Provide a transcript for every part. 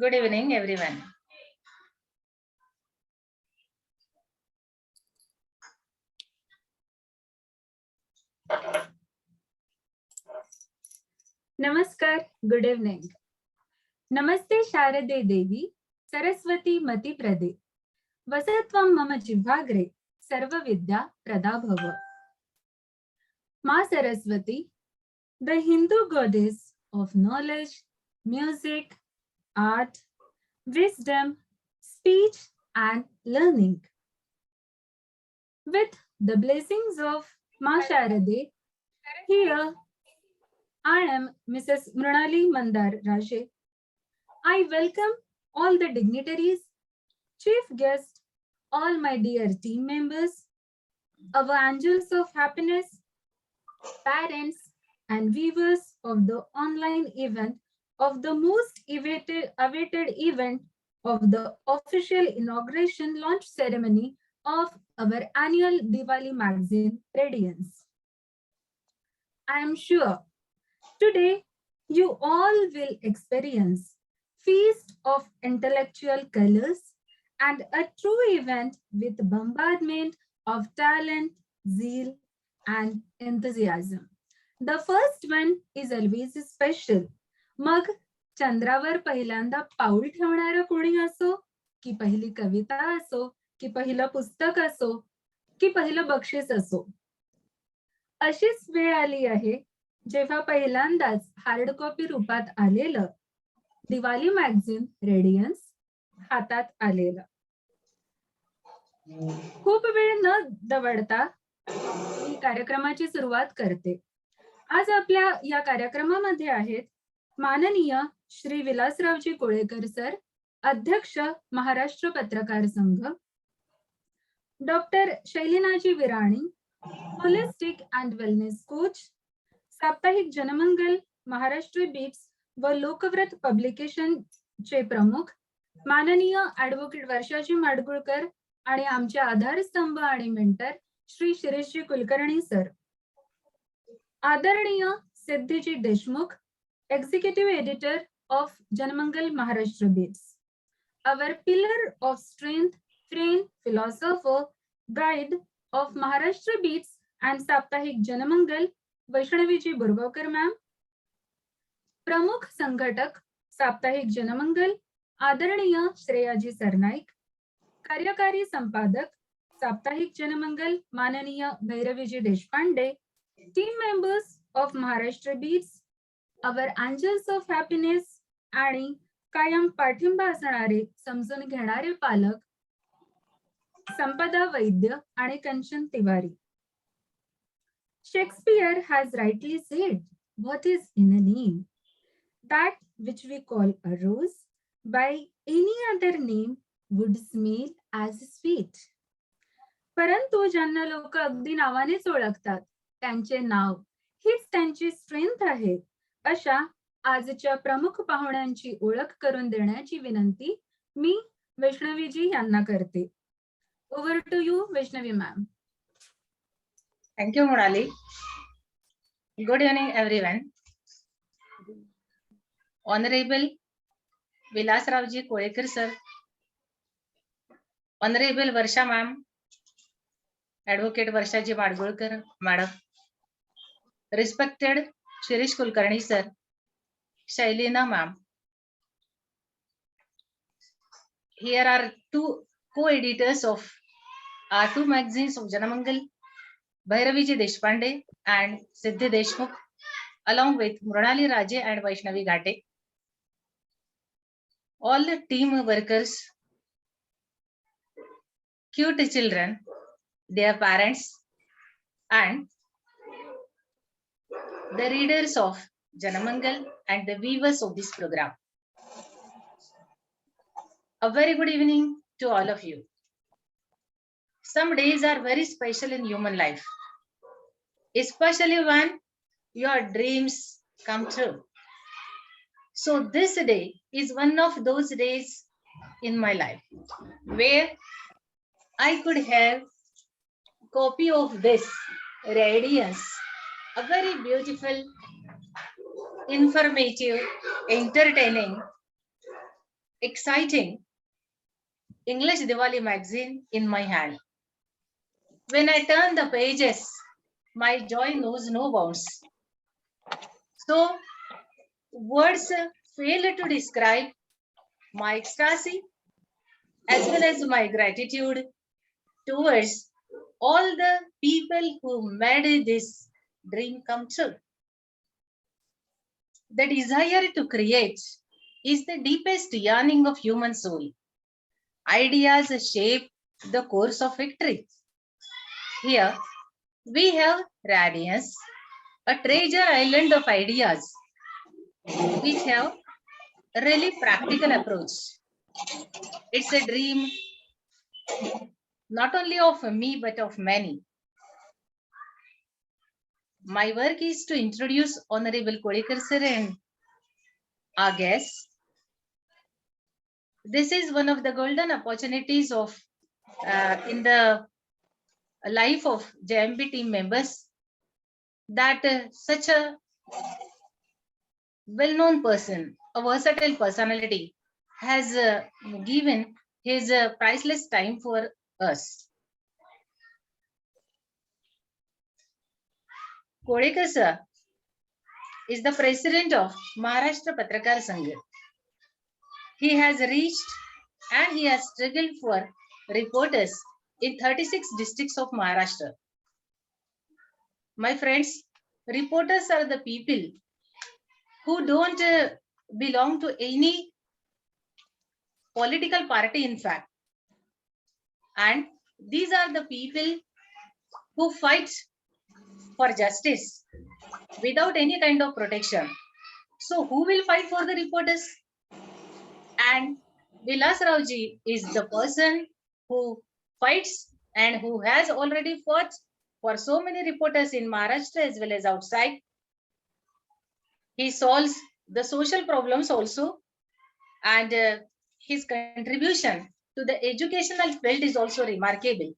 Good evening, everyone. नमस्कार, good evening. नमस्ते शारदे देवी, सरस्वती मती प्रदे. वसत्वं मम जिह्वाग्रे, सर्व विद्या प्रदा भव. Ma Saraswati, the Hindu goddess of knowledge, music, art, wisdom, speech, and learning. With the blessings of Ma Sharade, here I am Mrs. Mrunali Mandar Raje. I welcome all the dignitaries, chief guests, all my dear team members, our angels of happiness, parents, and viewers of the online event of the most awaited event of the official inauguration launch ceremony of our annual Diwali magazine, Radiance. I am sure today you all will experience feast of intellectual colors and a true event with bombardment of talent, zeal, and enthusiasm. The first one is always special. मग चंद्रावर पहिल्यांदा पाऊल ठेवणारं कोणी असो, की पहिली कविता असो, की पहिलं पुस्तक असो, की पहिलं बक्षीस असो, अशीच वेळ आली आहे जेव्हा पहिल्यांदाच हार्ड कॉपी रूपात आलेलं दिवाळी मॅगझिन रेडियन्स हातात आलेलं. खूप वेळ न दवडता मी कार्यक्रमाची सुरुवात करते. आज आपल्या या कार्यक्रमामध्ये आहेत माननीय श्री विलासरावजी कोळेकर सर, अध्यक्ष महाराष्ट्र पत्रकार संघ, डॉक्टर शैलीनाजी Virani, holistic and wellness coach, साप्ताहिक जनमंगल, महाराष्ट्र बीट्स व लोकव्रत पब्लिकेशन चे प्रमुख माननीय ऍडव्होकेट वर्षाजी माडगुळकर आणि आमचे आधारस्तंभ आणि मेंटर श्री शिरीषजी कुलकर्णी सर, आदरणीय सिद्धीजी Deshmukh, executive editor of Janmangal Maharashtra beats, our pillar of strength, friend, philosopher, guide of Maharashtra Beats and साप्ताहिक जनमंगल वैष्णवीजी बोरगावकर मॅम, प्रमुख संघटक साप्ताहिक जनमंगल आदरणीय श्रेयाजी सरनाईक, कार्यकारी संपादक साप्ताहिक जनमंगल माननीय भैरवीजी Deshpande, team members of Maharashtra beats, our angels of happiness आणि कायम पाठिंबा असणारे समजून घेणारे पालक संपदा वैद्य आणि कंचन Tiwari. Shakespeare has rightly said, what is in a name? That which we call a rose by any other name would smell as sweet. परंतु ज्यांना लोक अगदी नावानेच ओळखतात त्यांचे नाव हीच त्यांची स्ट्रेंथ आहे, अशा आजच्या प्रमुख पाहुण्यांची ओळख करून देण्याची विनंती मी वैष्णवीजी यांना करते. Over to you Vaishnavi ma'am. Thank you, Mrunali. Good evening, everyone. Honorable Vilasravji Kolekar sir, Honorable Varsha ma'am, Advocate Varshaji Madgulkar madam, respected Shirish Kulkarni sir, Shailina ma'am. Here are two co-editors of our two magazines of Janamangal, Bhairaviji Deshpande and Siddhi Deshmukh, along with Mrunali Raje and Vaishnavi Ghate. All the team workers, cute children, their parents, and the readers of Janamangal and the viewers of this program. A very good evening to all of you. Some days are very special in human life, especially when your dreams come true. So this day is one of those days in my life where I could have a copy of this Radiance, a very beautiful, informative, entertaining, exciting English Diwali magazine in my hand. When I turn the pages, my joy knows no bounds. So, words fail to describe my ecstasy as well as my gratitude towards all the people who made this dream come true. The desire to create is the deepest yearning of human soul. Ideas shape the course of victory. Here we have Radiance, a treasure island of ideas which have a really practical approach. It's a dream not only of me but of many. My work is to introduce Honorable Kodekar sir and our guests. This is one of the golden opportunities of in the life of JMB team members that such a well-known person, a versatile personality, has given his priceless time for us. Kodekar sir is the president of Maharashtra Patrakar Sangh. He has reached and he has struggled for reporters in 36 districts of Maharashtra. My friends, reporters are the people who don't belong to any political party, in fact. And these are the people who fight for justice without any kind of protection. So who will fight for the reporters? And Vilas Rauji is the person who fights and who has already fought for so many reporters in Maharashtra as well as outside. He solves the social problems also, and his contribution to the educational field is also remarkable.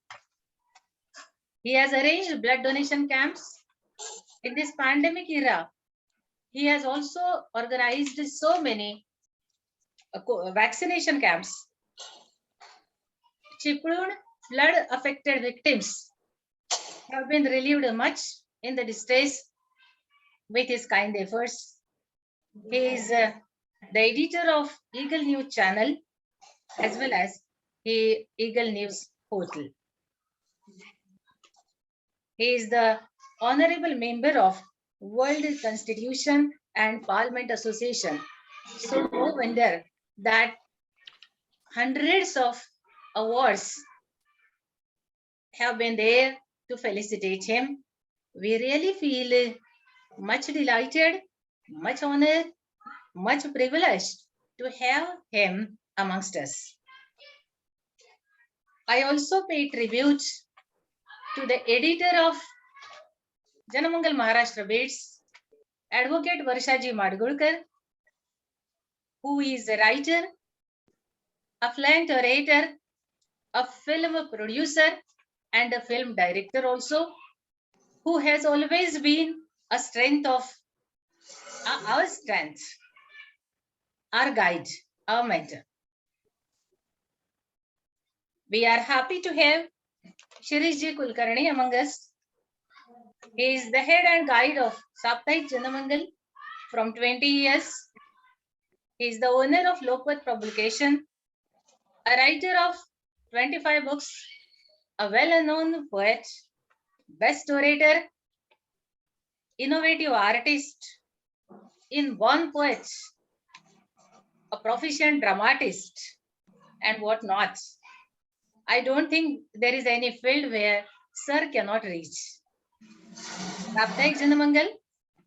He has arranged blood donation camps. In this pandemic era, he has also organized so many vaccination camps. Chipadun flood affected victims have been relieved much in the distress with his kind efforts. He is the editor of Eagle News channel as well as the Eagle News portal. He is the honorable member of World Constitution and Parliament Association. So no wonder that hundreds of awards have been there to felicitate him. We really feel much delighted, much honored, much privileged to have him amongst us. I also pay tribute to the editor of Janamangal Maharashtra Beats, Advocate Varshaji Madgulkar, who is a writer, a fluent orator, a film producer, and a film director also, who has always been a strength of our strength, our guide, our mentor. We are happy to have Shirishji Kulkarni among us. He is the head and guide of Saptahik Janamangal from 20 years. He is the owner of Lokpat Publication, a writer of 25 books, a well-known poet, best orator, innovative artist, inborn poet, a proficient dramatist, and whatnot. I don't think there is any field where Sir cannot reach. Saptahik Janamangal,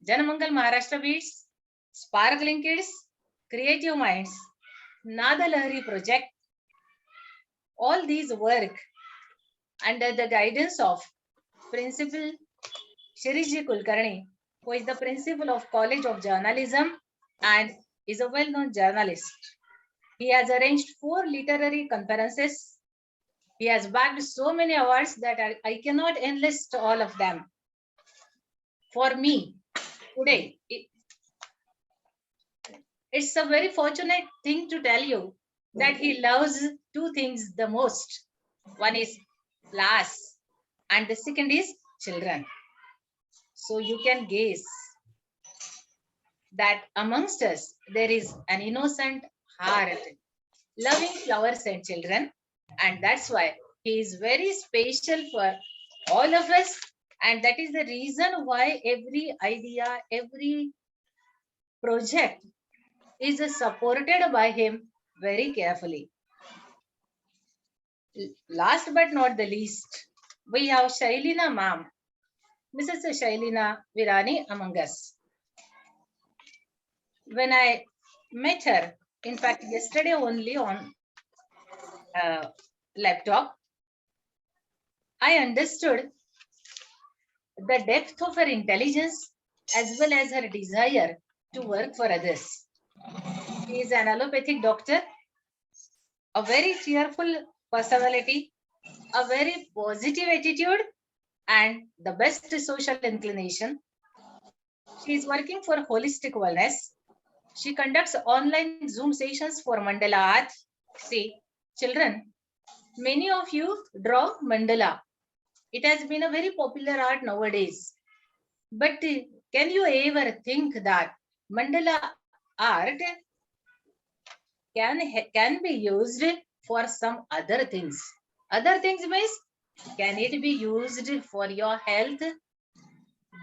Janamangal Maharashtra Beats, Sparkling Kids, Creative Minds, Nada Lahari Project, all these work under the guidance of Principal Shirishji Kulkarni, who is the principal of College of Journalism and is a well-known journalist. He has arranged 4 literary conferences. He has bagged so many awards that I cannot enlist all of them. For me, today, it's a very fortunate thing to tell you that he loves two things the most. One is class and the second is children. So you can guess that amongst us there is an innocent heart loving flowers and children, and that's why he is very special for all of us. And that is the reason why every idea, every project is supported by him very carefully. Last but not the least, we have Shailina ma'am, Mrs. Shailina Virani among us. When I met her, in fact, yesterday only on laptop, I understood the depth of her intelligence as well as her desire to work for others. She is an allopathic doctor, a very cheerful personality, a very positive attitude, and the best social inclination. She is working for holistic wellness. She conducts online Zoom sessions for mandala art. See, children, many of you draw mandala. It has been a very popular art nowadays. But can you ever think that mandala art can be used for some other things? Other things means, can it be used for your health?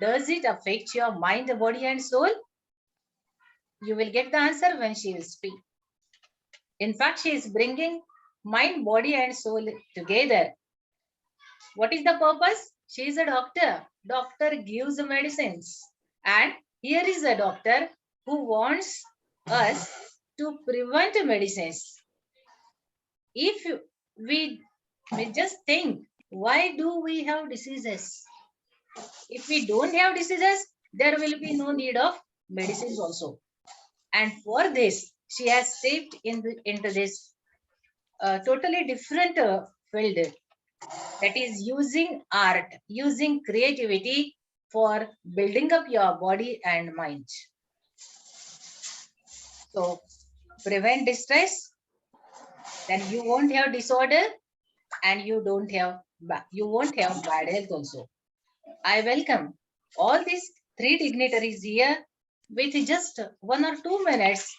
Does it affect your mind, body, and soul? You will get the answer when she will speak. In fact, she is bringing mind, body, and soul together. What is the purpose? She is a doctor. Doctor gives medicines. And here is a doctor who wants us to prevent medicines. If we just think, why do we have diseases? If we don't have diseases, there will be no need of medicines also. And for this, she has stepped into this totally different field, that is using art, using creativity for building up your body and mind. So prevent distress, then you won't have disorder and you won't have bad health also. I welcome all these three dignitaries here with just 1 or 2 minutes,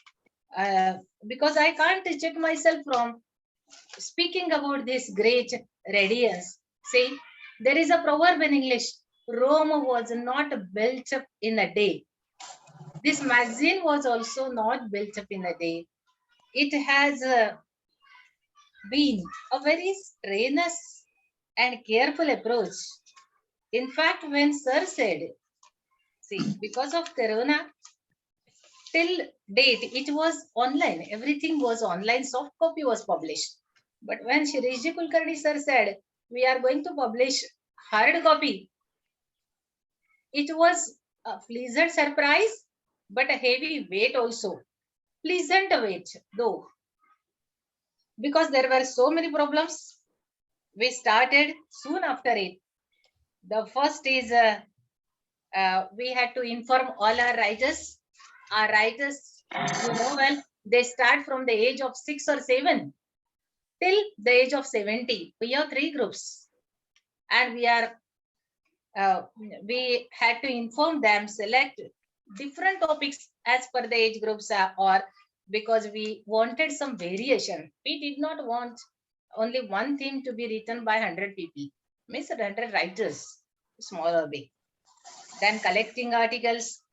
because I can't check myself from speaking about this great radiance. See, there is a proverb in English: Rome was not built up in a day. This magazine was also not built up in a day. It has been a very strenuous and careful approach. In fact, when Sir said, see, because of Corona, till date, it was online. Everything was online. Soft copy was published. But when Shirishji Kulkarni sir said, we are going to publish hard copy, it was a pleasant surprise, but a heavy weight also. Pleasant weight, though, because there were so many problems. We started soon after it. The first is we had to inform all our writers. Our writers, you know well, they start from the age of 6 or 7 till the age of 70. We have 3 groups, and we had to inform them, select different topics as per the age groups, or because we wanted some variation. We did not want only one theme to be written by 100 people, means 100 writers, small or big. Then collecting articles,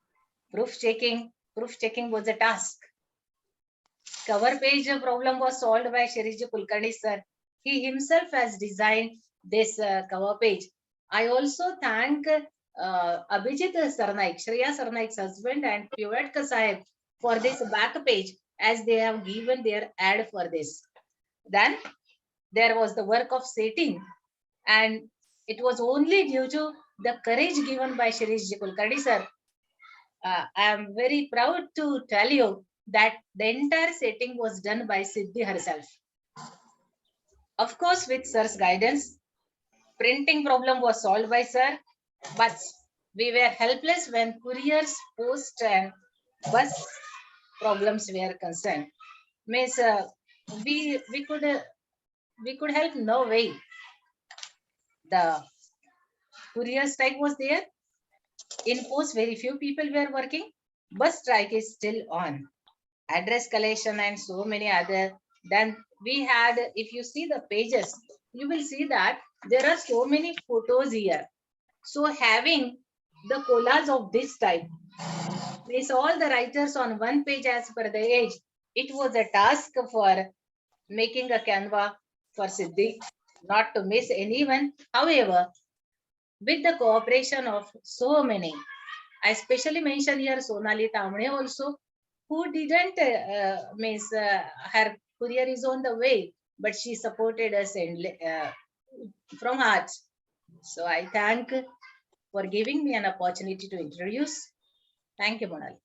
proof checking. Proof checking was a task. Cover page problem was solved by Shirishji Kulkarni sir. He himself has designed this cover page. I also thank Abhijit Sarnaik, Shreya Sarnaik's husband, and Pivatka Sahib for this back page, as they have given their ad for this. Then there was the work of setting, and it was only due to the courage given by Shirishji Kulkarni sir. I am very proud to tell you that the entire setting was done by Siddhi herself. Of course, with sir's guidance, printing problem was solved by sir, but we were helpless when couriers, post, and bus problems were concerned. Means we could help no way. The courier strike was there. In post, very few people were working. Bus strike is still on. Address collection and so many other. Then we had, if you see the pages, you will see that there are so many photos here. So having the collage of this type, place all the writers on one page as per the age, it was a task for making a Canva for Siddhi, not to miss anyone. However, with the cooperation of so many, I especially mention here Sonali Tamne also, who didn't means her career is on the way, but she supported us and from heart. So I thank for giving me an opportunity to introduce. Thank you, Monali.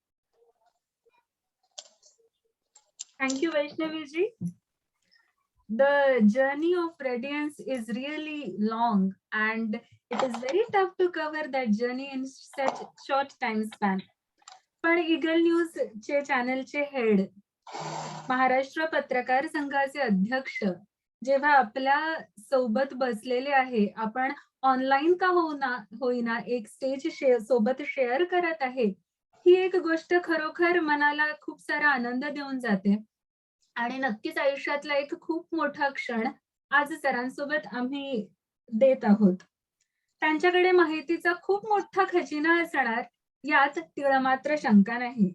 Thank you, Vaishnavi ji. The journey of Radiance is really long and it is very tough to cover that journey in such short time span. पण eagle news चे चॅनलचे head, Maharashtra पत्रकार संघाचे अध्यक्ष जेव्हा आपल्या सोबत बसलेले आहे, आपण ऑनलाईन का होईना एक स्टेज सोबत शेअर करत आहे, ही एक गोष्ट खरोखर मनाला खूप सारा आनंद देऊन जाते आणि नक्कीच आयुष्यातला एक खूप मोठा क्षण आज सरांसोबत आम्ही देत आहोत. त्यांच्याकडे माहितीचा खूप मोठा खजिना असणार यात तिळमात्र शंका नाही.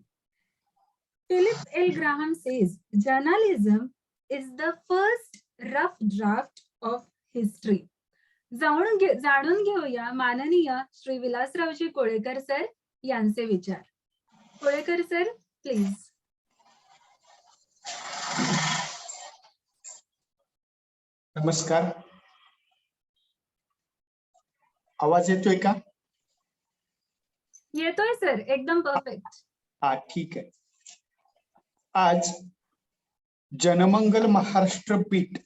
Philip L. Graham says journalism is the first rough draft of history. जाणून घेऊया माननीय श्री विलासरावजी कोळेकर सर यांचे विचार. Kolekar sir, please. नमस्कार. आवाज येतोय का? येतोय सर, एकदम परफेक्ट. हा, ठीक आहे. आज जनमंगल महाराष्ट्र पीठ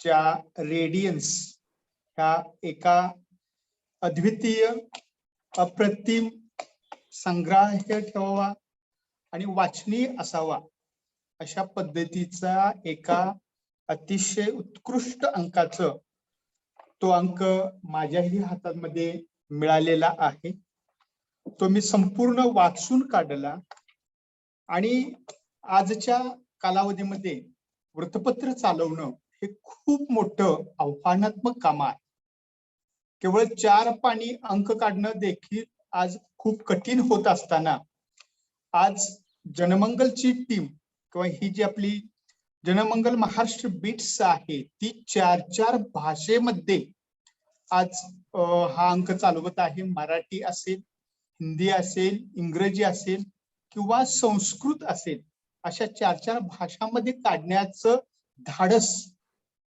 च्या रेडियन्स ह्या एका अद्वितीय अप्रतिम संग्राह्य ठेवावा आणि वाचनीय असावा अशा पद्धतीचा एका अतिशय उत्कृष्ट अंकाचं तो अंक माझ्याही हातामध्ये मिळालेला आहे. तो मी संपूर्ण वाचून काढला आणि आजच्या कालावधीमध्ये वृत्तपत्र चालवणं हे खूप मोठं आव्हानात्मक काम आहे. केवळ 4 पानी अंक काढणं देखील आज खूप कठीण होत असताना आज जनमंगलची टीम किंवा ही जी आपली जनमंगल महाराष्ट्र बीट्स आहे ती 4 भाषेमध्ये आज हा अंक चालवत आहे. मराठी असेल, हिंदी असेल, इंग्रजी असेल किंवा संस्कृत असेल, अशा 4 भाषांमध्ये काढण्याचं धाडस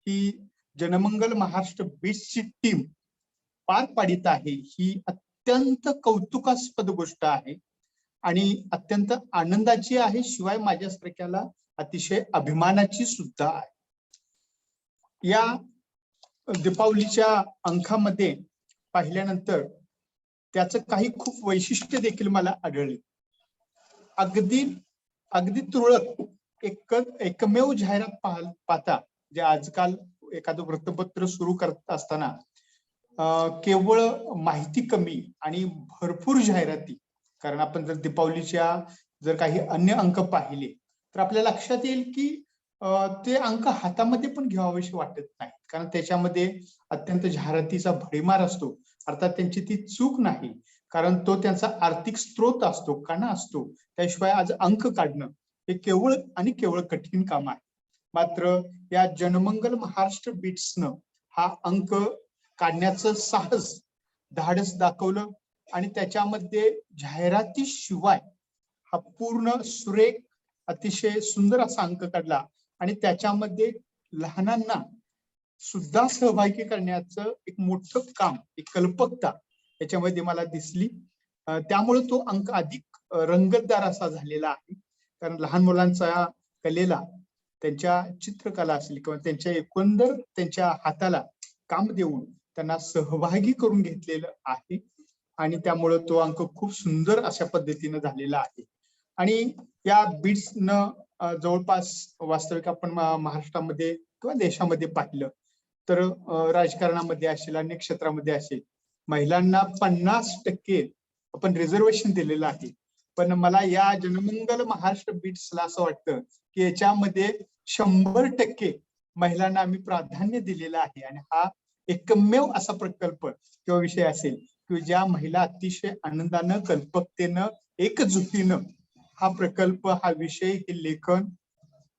ही जनमंगल महाराष्ट्र बीट्सची टीम पार पाडित आहे. ही अत्यंत कौतुकास्पद गोष्ट आहे आणि अत्यंत आनंदाची आहे, शिवाय माझ्यासारख्याला अतिशय अभिमानाची सुद्धा आहे. या दीपावलीच्या अंकामध्ये पाहिल्यानंतर त्याचं काही खूप वैशिष्ट्य देखील मला आढळले. अगदी तुरळक एकमेव जाहिरात पाहता, जे आजकाल एखादं वृत्तपत्र सुरू करत असताना केवळ माहिती कमी आणि भरपूर जाहिराती, कारण आपण जर दीपावलीच्या जर काही अन्य अंक पाहिले तर आपल्या लक्षात येईल की ते अंक हातामध्ये पण घ्यावेसे वाटत नाही, कारण त्याच्यामध्ये अत्यंत जाहिरातीचा भडीमार असतो. अर्थात त्यांची ती चूक नाही, कारण तो त्यांचा आर्थिक स्रोत असतो, कणा असतो. त्याशिवाय आज अंक काढणं हे केवळ आणि केवळ कठीण काम आहे. मात्र या जनमंगल महाराष्ट्र बीट्सनं हा अंक काढण्याचं साहस, धाडस दाखवलं आणि त्याच्यामध्ये जाहिरातीशिवाय हा पूर्ण सुरेख अतिशय सुंदर असा अंक काढला आणि त्याच्यामध्ये लहानांना सुद्धा सहभागी करण्याचं एक मोठं काम, एक कल्पकता याच्यामध्ये मला दिसली. त्यामुळे तो अंक अधिक रंगतदार असा झालेला आहे, कारण लहान मुलांच्या कलेला, त्यांच्या चित्रकला असेल किंवा त्यांच्या एकंदर त्यांच्या हाताला काम देऊन त्यांना सहभागी करून घेतलेलं आहे आणि त्यामुळे तो अंक खूप सुंदर अशा पद्धतीने झालेला आहे. आणि या बीट्सनं जवळपास वास्तविक आपण महाराष्ट्रामध्ये किंवा देशामध्ये पाहिलं तर राजकारणामध्ये असेल, अनेक क्षेत्रामध्ये असेल, महिलांना 50% आपण रिझर्वेशन दिलेलं आहे. पण मला या जनमंगल महाराष्ट्र बीट्सला असं वाटतं की याच्यामध्ये 100% महिलांना आम्ही प्राधान्य दिलेलं आहे. आणि हा एकमेव असा प्रकल्प किंवा विषय असेल की ज्या महिला अतिशय आनंदानं, कल्पकतेनं, एकजुटीनं हा प्रकल्प, हा विषय, हे लेखन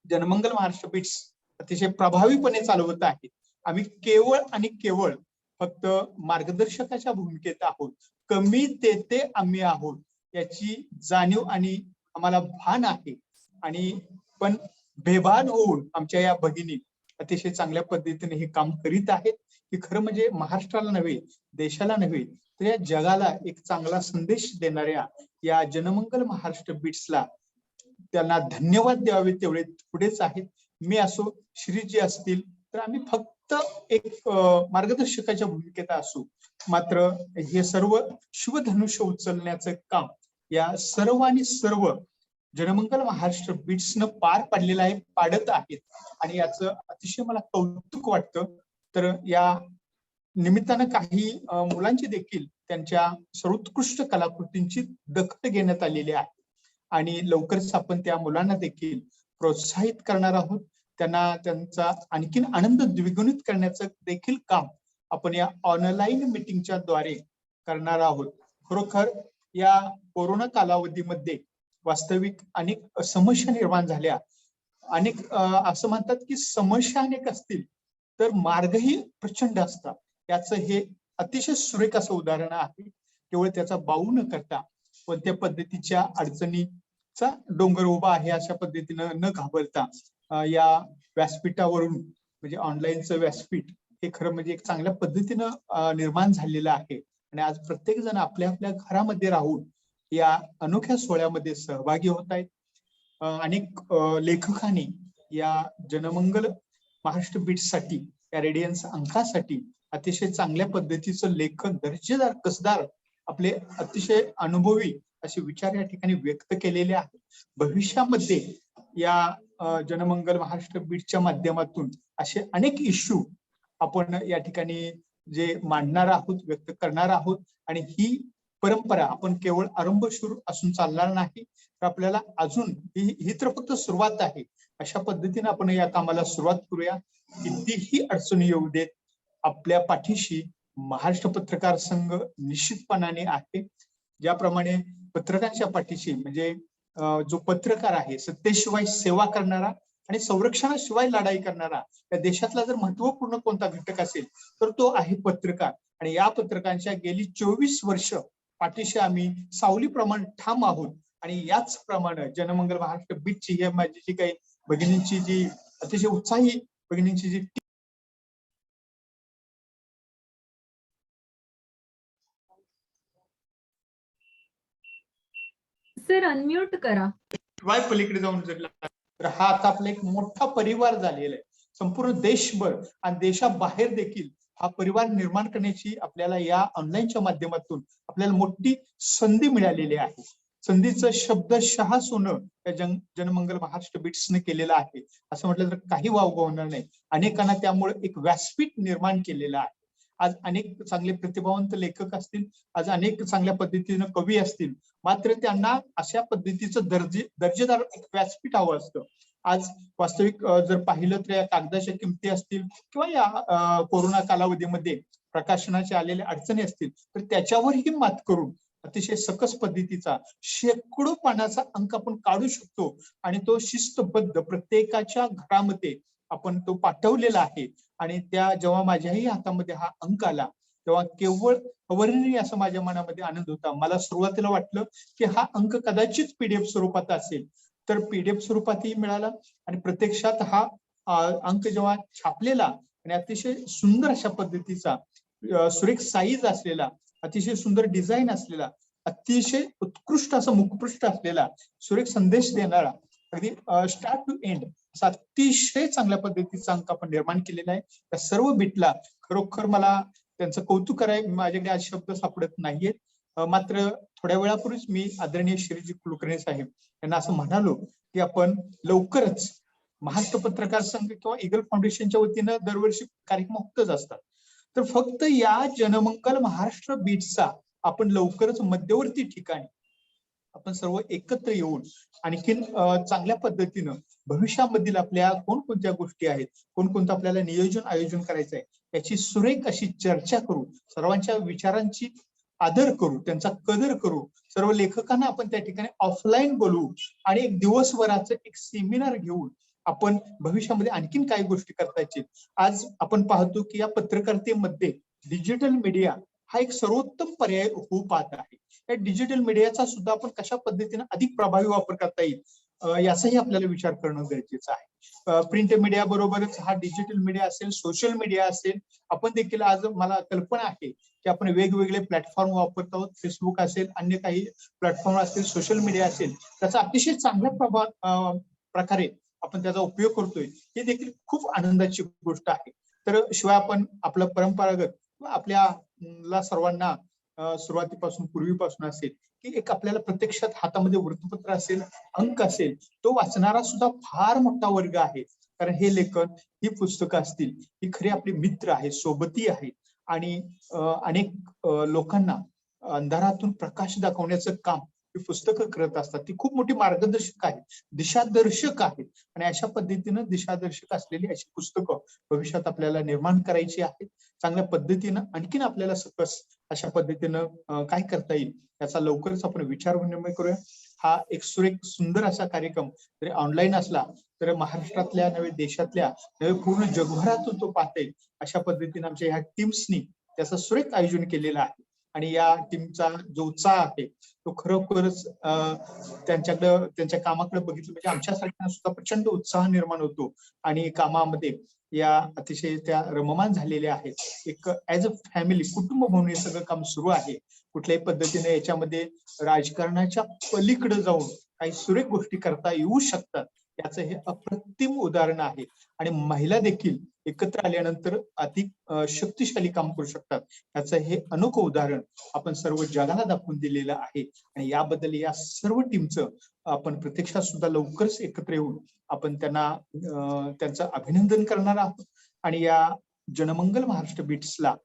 जनमंगल महाराष्ट्र बीट्स अतिशय प्रभावीपणे चालवत आहे. आम्ही केवळ आणि केवळ फक्त मार्गदर्शकाच्या भूमिकेत आहोत. कमी तेथे आम्ही आहोत याची जाणीव आणि आम्हाला भान आहे. आणि पण बेभान होऊन आमच्या या भगिनी अतिशय चांगल्या पद्धतीने हे काम करीत आहेत की खरं म्हणजे महाराष्ट्राला नव्हे, देशाला नव्हे, तर या जगाला एक चांगला संदेश देणाऱ्या या जनमंगल महाराष्ट्र बीट्सला त्यांना धन्यवाद द्यावे तेवढे पुढेच आहेत. मी असो, श्रीजी असतील, तर आम्ही फक्त एक मार्गदर्शकाच्या भूमिकेत असू. मात्र हे सर्व शिवधनुष्य उचलण्याचं काम या सर्व आणि सर्व जनमंगल महाराष्ट्र बीट्सनं पार पाडलेलं आहे, पाडत आहेत. आणि याचं अतिशय मला कौतुक वाटतं. तर या निमित्तानं काही मुलांची देखील त्यांच्या सर्वोत्कृष्ट कलाकृतींची दखल घेण्यात आलेली आहे. आणि लवकरच आपण त्या मुलांना देखील प्रोत्साहित करणार आहोत. त्यांना त्यांचा आणखीन आनंद द्विगुणित करण्याचं देखील काम आपण या ऑनलाईन मीटिंगच्या द्वारे करणार आहोत. खरोखर या कोरोना कालावधीमध्ये वास्तविक अनेक समस्या निर्माण झाल्या. अनेक असं म्हणतात की समस्या अनेक असतील तर मार्गही प्रचंड असतात. याचं हे अतिशय सुरेख असं उदाहरण आहे. केवळ त्याचा बाऊ न करता कोणत्या पद्धतीच्या अडचणीचा डोंगर उभा आहे अशा पद्धतीनं न घाबरता या व्यासपीठावरून, म्हणजे ऑनलाईनचं व्यासपीठ हे खरं म्हणजे एक चांगल्या पद्धतीनं निर्माण झालेलं आहे. आणि आज प्रत्येक जण आपल्या आपल्या घरामध्ये राहून या अनोख्या सोहळ्यामध्ये सहभागी होत आहेत. अनेक लेखकांनी या जनमंगल महाराष्ट्र बीट्ससाठी, या रेडियन्स अंकासाठी अतिशय चांगल्या पद्धतीचं लेखन, दर्जेदार, कसदार, आपले अतिशय अनुभवी असे विचार या ठिकाणी व्यक्त केलेले आहेत. भविष्यामध्ये या जनमंगल महाराष्ट्र बीटच्या माध्यमातून असे अनेक इश्यू आपण या ठिकाणी जे मांडणार आहोत, व्यक्त करणार आहोत. आणि ही परंपरा आपण केवळ आरंभशूर असून चालणार नाही, तर आपल्याला अजून ही तर फक्त सुरुवात आहे. अशा पद्धतीने आपण या कामाला सुरुवात करूया. कितीही अडचणी येऊ देत, आपल्या पाठीशी महाराष्ट्र पत्रकार संघ निश्चितपणाने आहे. ज्याप्रमाणे पत्रकारांच्या पाठीशी म्हणजे जो पत्रकार आहे, सत्तेशिवाय सेवा करणारा आणि संरक्षणाशिवाय लढाई करणारा, या देशातला जर महत्वपूर्ण कोणता घटक असेल तर तो आहे पत्रकार. आणि या पत्रकारांच्या गेली 24 वर्ष पाठीशी आम्ही सावलीप्रमाणे ठाम आहोत. आणि याच प्रमाणे जनमंगल महाराष्ट्र बीटची ही माझी जी काही भगिनींची जी अतिशय उत्साही भगिनींची जी सर अनम्यूट करा. पलीकडे जाऊन जगला, तर हा आता आपला एक मोठा परिवार झालेला आहे. संपूर्ण देशभर आणि देशाबाहेर देखील हा परिवार निर्माण करण्याची आपल्याला या ऑनलाईनच्या माध्यमातून आपल्याला मोठी संधी मिळालेली आहे. संधीचं शब्दशः सोनं या जनमंगल महाराष्ट्र बीट्सने केलेलं आहे असं म्हटलं तर काही वावगं होणार नाही. अनेकांना त्यामुळे एक व्यासपीठ निर्माण केलेलं आहे. आज अनेक चांगले प्रतिभावंत लेखक असतील, आज अनेक चांगल्या पद्धतीनं कवी असतील, मात्र त्यांना अशा पद्धतीचं दर्जेदार एक व्यासपीठ हवं असतं. आज वास्तविक जर पाहिलं तर या कागदाच्या किमती असतील किंवा या कोरोना कालावधीमध्ये प्रकाशनाचे आलेल्या अडचणी असतील, तर त्याच्यावरही मात करून अतिशय सकस पद्धतीचा शेकडो पानाचा अंक आपण काढू शकतो. आणि तो शिस्तबद्ध प्रत्येकाच्या घरामध्ये आपण तो पाठवलेला आहे. आणि त्या जेव्हा माझ्याही हातामध्ये हा अंक आला तेव्हा केवळ अवर्णनीय असं माझ्या मनामध्ये आनंद होता. मला सुरुवातीला वाटलं की हा अंक कदाचित पीडीएफ स्वरूपात असेल, तर पीडीएफ स्वरूपातही मिळाला. आणि प्रत्यक्षात हा अंक जेव्हा छापलेला आणि अतिशय सुंदर अशा पद्धतीचा, सुरेख साईज असलेला, अतिशय सुंदर डिझाईन असलेला, अतिशय उत्कृष्ट असं मुखपृष्ठ असलेला, सुरेख संदेश देणारा, अगदी स्टार्ट टू एंड असा अतिशय चांगल्या पद्धतीचा अंक आपण निर्माण केलेला आहे. त्या सर्व बीटला खरोखर मला त्यांचं कौतुक करायला माझ्याकडे आज शब्द सापडत नाहीयेत. मात्र थोड्या वेळापूर्वीच मी आदरणीय श्रीजी कुलकर्णी साहेब यांना असं म्हणालो की आपण लवकरच महाराष्ट्र पत्रकार संघ किंवा ईगल फाउंडेशनच्या वतीनं दरवर्षी कार्यक्रम होतच असतात. तर फक्त या जनमंगल महाराष्ट्र बीटचा आपण लवकरच मध्यवर्ती ठिकाणी आपण सर्व एकत्र येऊन आणखीन चांगल्या पद्धतीनं भविष्यामधील आपल्या कोणकोणत्या गोष्टी आहेत, कोणकोणतं आपल्याला नियोजन आयोजन करायचं आहे याची सुरेख अशी चर्चा करू, सर्वांच्या विचारांची आदर करू, त्यांचा कदर करू. सर्व लेखकांना आपण त्या ठिकाणी ऑफलाईन बोलवू आणि एक दिवसभराचं एक सेमिनार घेऊन आपण भविष्यामध्ये आणखीन काही गोष्टी करता येतील. आज आपण पाहतो की या पत्रकारितेमध्ये डिजिटल मीडिया हा एक सर्वोत्तम पर्याय होऊ पाहत आहे. या डिजिटल मीडियाचा सुद्धा आपण कशा पद्धतीने अधिक प्रभावी वापर करता येईल याचाही आपल्याला विचार करणं गरजेचं आहे. प्रिंट मीडिया बरोबरच हा डिजिटल मीडिया असेल, सोशल मीडिया असेल, आपण देखील आज मला कल्पना आहे की आपण वेगवेगळे प्लॅटफॉर्म वापरत आहोत. फेसबुक असेल, अन्य काही प्लॅटफॉर्म असतील, सोशल मीडिया असेल, त्याचा अतिशय चांगल्या प्रकारे आपण त्याचा उपयोग करतोय, हे देखील खूप आनंदाची गोष्ट आहे. तर शिवाय आपण आपलं परंपरागत आपल्याला सर्वांना सुरुवातीपासून पूर्वीपासून असेल की एक आपल्याला प्रत्यक्षात हातामध्ये वृत्तपत्र असेल, अंक असेल, तो वाचणारा सुद्धा फार मोठा वर्ग आहे. कारण हे लेखन, ही पुस्तकं असतील, ही खरी आपली मित्र आहे, सोबती आहेत आणि अनेक लोकांना अंधारातून प्रकाश दाखवण्याचं काम ही पुस्तकं करत असतात. ती खूप मोठी मार्गदर्शक आहेत, दिशादर्शक आहेत आणि अशा पद्धतीनं दिशादर्शक असलेली अशी पुस्तकं भविष्यात आपल्याला निर्माण करायची आहेत. चांगल्या पद्धतीनं आणखीन आपल्याला सकस अशा पद्धतीनं काय करता येईल याचा लवकरच आपण विचार विनिमय करूया. हा एक सुरेख सुंदर असा कार्यक्रम जरी ऑनलाईन असला तर महाराष्ट्रातल्या नव्हे, देशातल्या नव्हे, पूर्ण जगभरातून तो पाहता येईल अशा पद्धतीने आमच्या ह्या टीम्सनी त्याचं सुरेख आयोजन केलेलं आहे. आणि या टीमचा जो उत्साह आहे तो खरोखरच त्यांच्या कामाकडे बघितलं म्हणजे आमच्यासारख्यांना सुद्धा प्रचंड उत्साह निर्माण होतो आणि कामामध्ये या अतिशय त्या रममान झालेल्या आहेत. एक ऍज अ फॅमिली, कुटुंब म्हणून हे सगळं काम सुरू आहे. कुठल्याही पद्धतीने याच्यामध्ये राजकारणाच्या पलीकडे जाऊन काही सुरेख गोष्टी करता येऊ शकतात याचं हे अप्रतिम उदाहरण आहे. आणि महिला देखील एकत्र आल्यानंतर अधिक शक्तिशाली काम करू शकतात याचं हे अनोखं उदाहरण आपण सर्व जगाला दाखवून दिलेलं आहे. आणि याबद्दल या सर्व टीमचं आपण प्रत्यक्षात सुद्धा लवकरच एकत्र येऊन आपण त्यांचं अभिनंदन करणार आहोत. आणि या जनमंगल महाराष्ट्र बीट्सला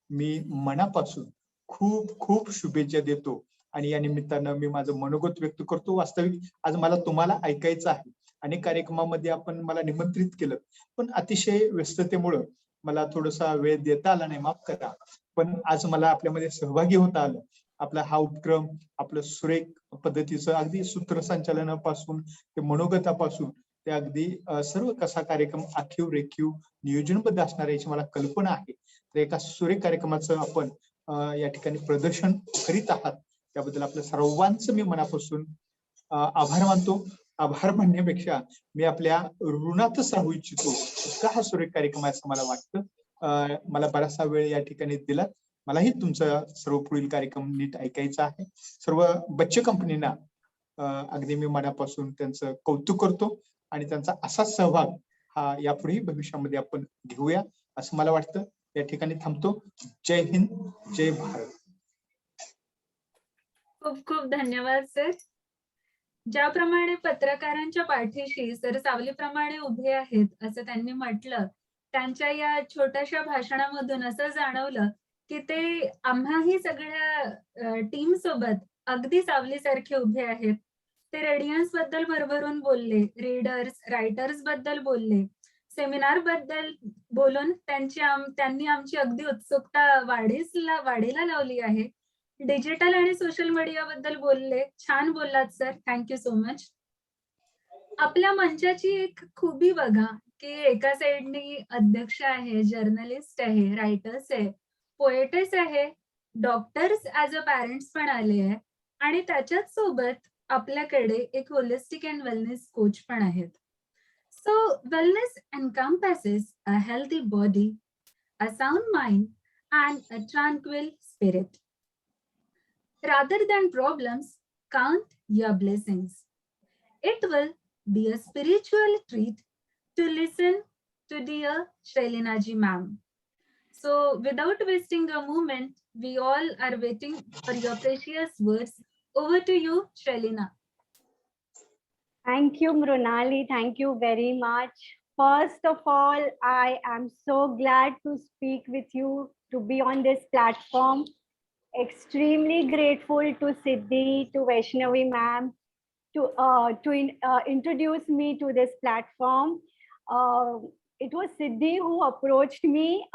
मी मनापासून खूप खूप शुभेच्छा देतो आणि या निमित्तानं मी माझं मनोगत व्यक्त करतो. वास्तविक आज मला तुम्हाला ऐकायचं आहे. अनेक कार्यक्रमामध्ये आपण मला निमंत्रित केलं, पण अतिशय व्यस्ततेमुळं मला थोडासा वेळ देता आला नाही, माफ करा. पण आज मला आपल्यामध्ये सहभागी होता आलं. आपला हा उपक्रम, आपलं सुरेख पद्धतीचं अगदी सूत्रसंचालनापासून ते मनोगतापासून ते अगदी सर्व कसा कार्यक्रम आखीव रेखीव नियोजनबद्ध असणार याची मला कल्पना आहे. तर एका सुरेख कार्यक्रमाचं आपण या ठिकाणी प्रदर्शन करीत आहात त्याबद्दल आपल्या सर्वांचं मी मनापासून आभार मानतो. आभार मानण्यापेक्षा मी आपल्या ऋणातच राहू इच्छितो. इतका हा सुरेख कार्यक्रम आहे असं मला वाटतं. मला बराचसा वेळ या ठिकाणी दिला. मलाही तुमचा सर्व पुढील कार्यक्रम नीट ऐकायचा आहे. सर्व बच्चे कंपनीना अगदी मी मनापासून त्यांचं कौतुक करतो आणि त्यांचा असाच सहभाग हा यापुढेही भविष्यामध्ये आपण घेऊया असं मला वाटतं. या ठिकाणी थांबतो. जय हिंद, जय भारत. खूप खूप धन्यवाद सर. ज्याप्रमाणे पत्रकारांच्या पाठीशी सर सावलीप्रमाणे उभे आहेत असं त्यांनी म्हटलं, त्यांच्या या छोट्याशा भाषणामधून असं जाणवलं की ते आम्हाही सगळ्या टीम सोबत अगदी सावलीसारखे उभे आहेत. ते रेडियन्स बद्दल भरभरून बोलले, रीडर्स, रायटर्स बद्दल बोलले, सेमिनार बद्दल बोलून त्यांनी आमची अगदी उत्सुकता वाढीला लावली आहे. डिजिटल आणि सोशल मीडिया बद्दल बोलले. छान बोललात सर, थँक्यू सो मच. आपल्या मंचाची एक खूबी बघा की एका साइडनी अध्यक्ष आहे, जर्नलिस्ट आहे, रायटर्स आहे, पोएटेस आहे, डॉक्टर्स ऍज अ पॅरेंट्स पण आले आहे आणि त्याच्याच सोबत आपल्याकडे एक होलिस्टिक अँड वेलनेस कोच पण आहेत. सो wellness encompasses a healthy body, a sound mind and a tranquil spirit. Rather than problems, count your blessings. It will be a spiritual treat to listen to dear Shailinaji ma'am. So without wasting a moment, we all are waiting for your precious words. Over to you, Shalina. Thank you, Mrunali. Thank you very much. First of all, I am so glad to speak with you, to be on this platform. Extremely grateful to Siddhi, to Vaishnavi ma'am, to introduce me to this platform. Uh, it was Siddhi who approached me.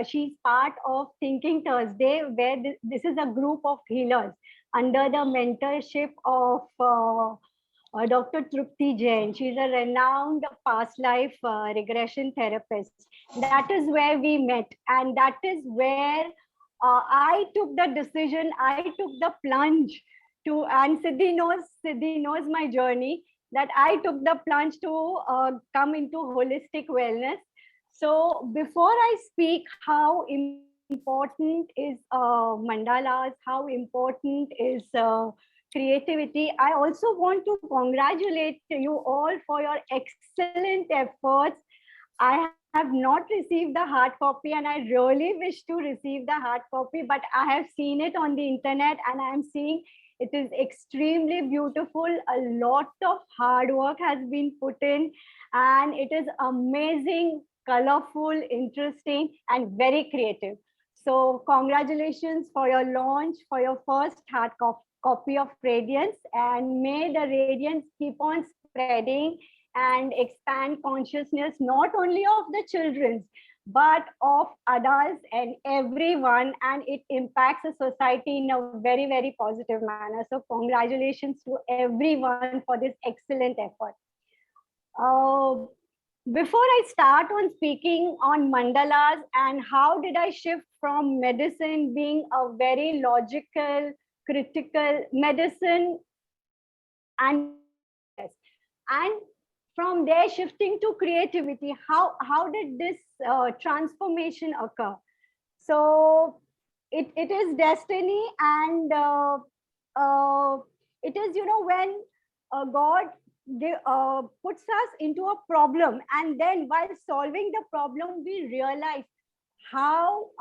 She's part of Thinking Thursday, where this is a group of healers under the mentorship of Dr. Trupti Jain. She's a renowned past life regression therapist. That is where we met, and that is where I took the decision. I took the plunge to, and Siddhi knows my journey, that I took the plunge to come into holistic wellness. So before I speak how important is mandalas, how important is creativity, I also want to congratulate you all for your excellent efforts. I have not received the hard copy, and I really wish to receive the hard copy, but I have seen it on the internet and I am seeing it is extremely beautiful. A lot of hard work has been put in, and it is amazing, colorful, interesting, and very creative. So congratulations for your launch, for your first hard copy of Radiance, and may the radiance keep on spreading and expand consciousness not only of the children but of adults and everyone, and it impacts the society in a very, very positive manner. So congratulations to everyone for this excellent effort. Before I start on speaking on mandalas and how did I shift from medicine being a very logical, critical medicine, and from there shifting to creativity, how did this transformation occur? So it is destiny, and it is, when God puts us into a problem, and then while solving the problem we realize how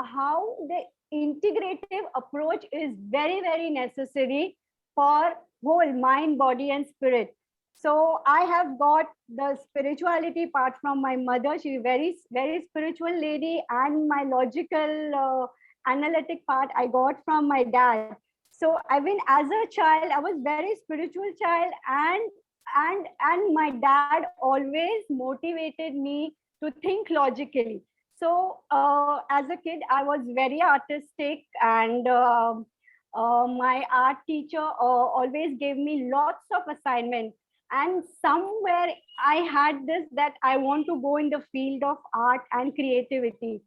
the integrative approach is very, very necessary for whole mind, body, and spirit. So I have got the spirituality part from my mother. She's a very, very spiritual lady, and my logical analytic part I got from my dad. So I mean, as a child, I was very spiritual child, and my dad always motivated me to think logically. So as a kid, I was very artistic, and my art teacher always gave me lots of assignments. And somewhere I had this, that I want to go in the field of art and creativity.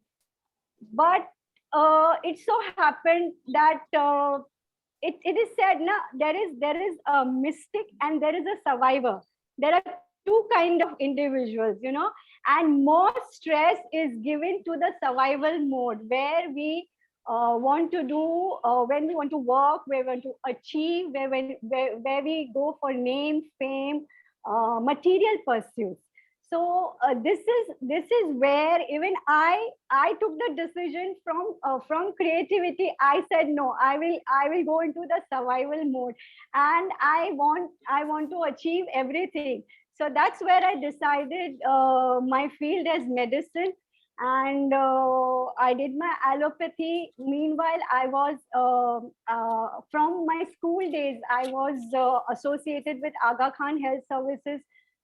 But it so happened that it is said, na, there is a mystic and there is a survivor. There are two kind of individuals, and more stress is given to the survival mode, where we want to do, when we want to work, where we want to achieve, where we go for name, fame, material pursuits. So this is where even I took the decision from creativity. I said no, I will go into the survival mode, and I want to achieve everything. So that's where I decided my field as medicine, and I did my allopathy. Meanwhile, I was from my school days, I was associated with Aga Khan Health Services.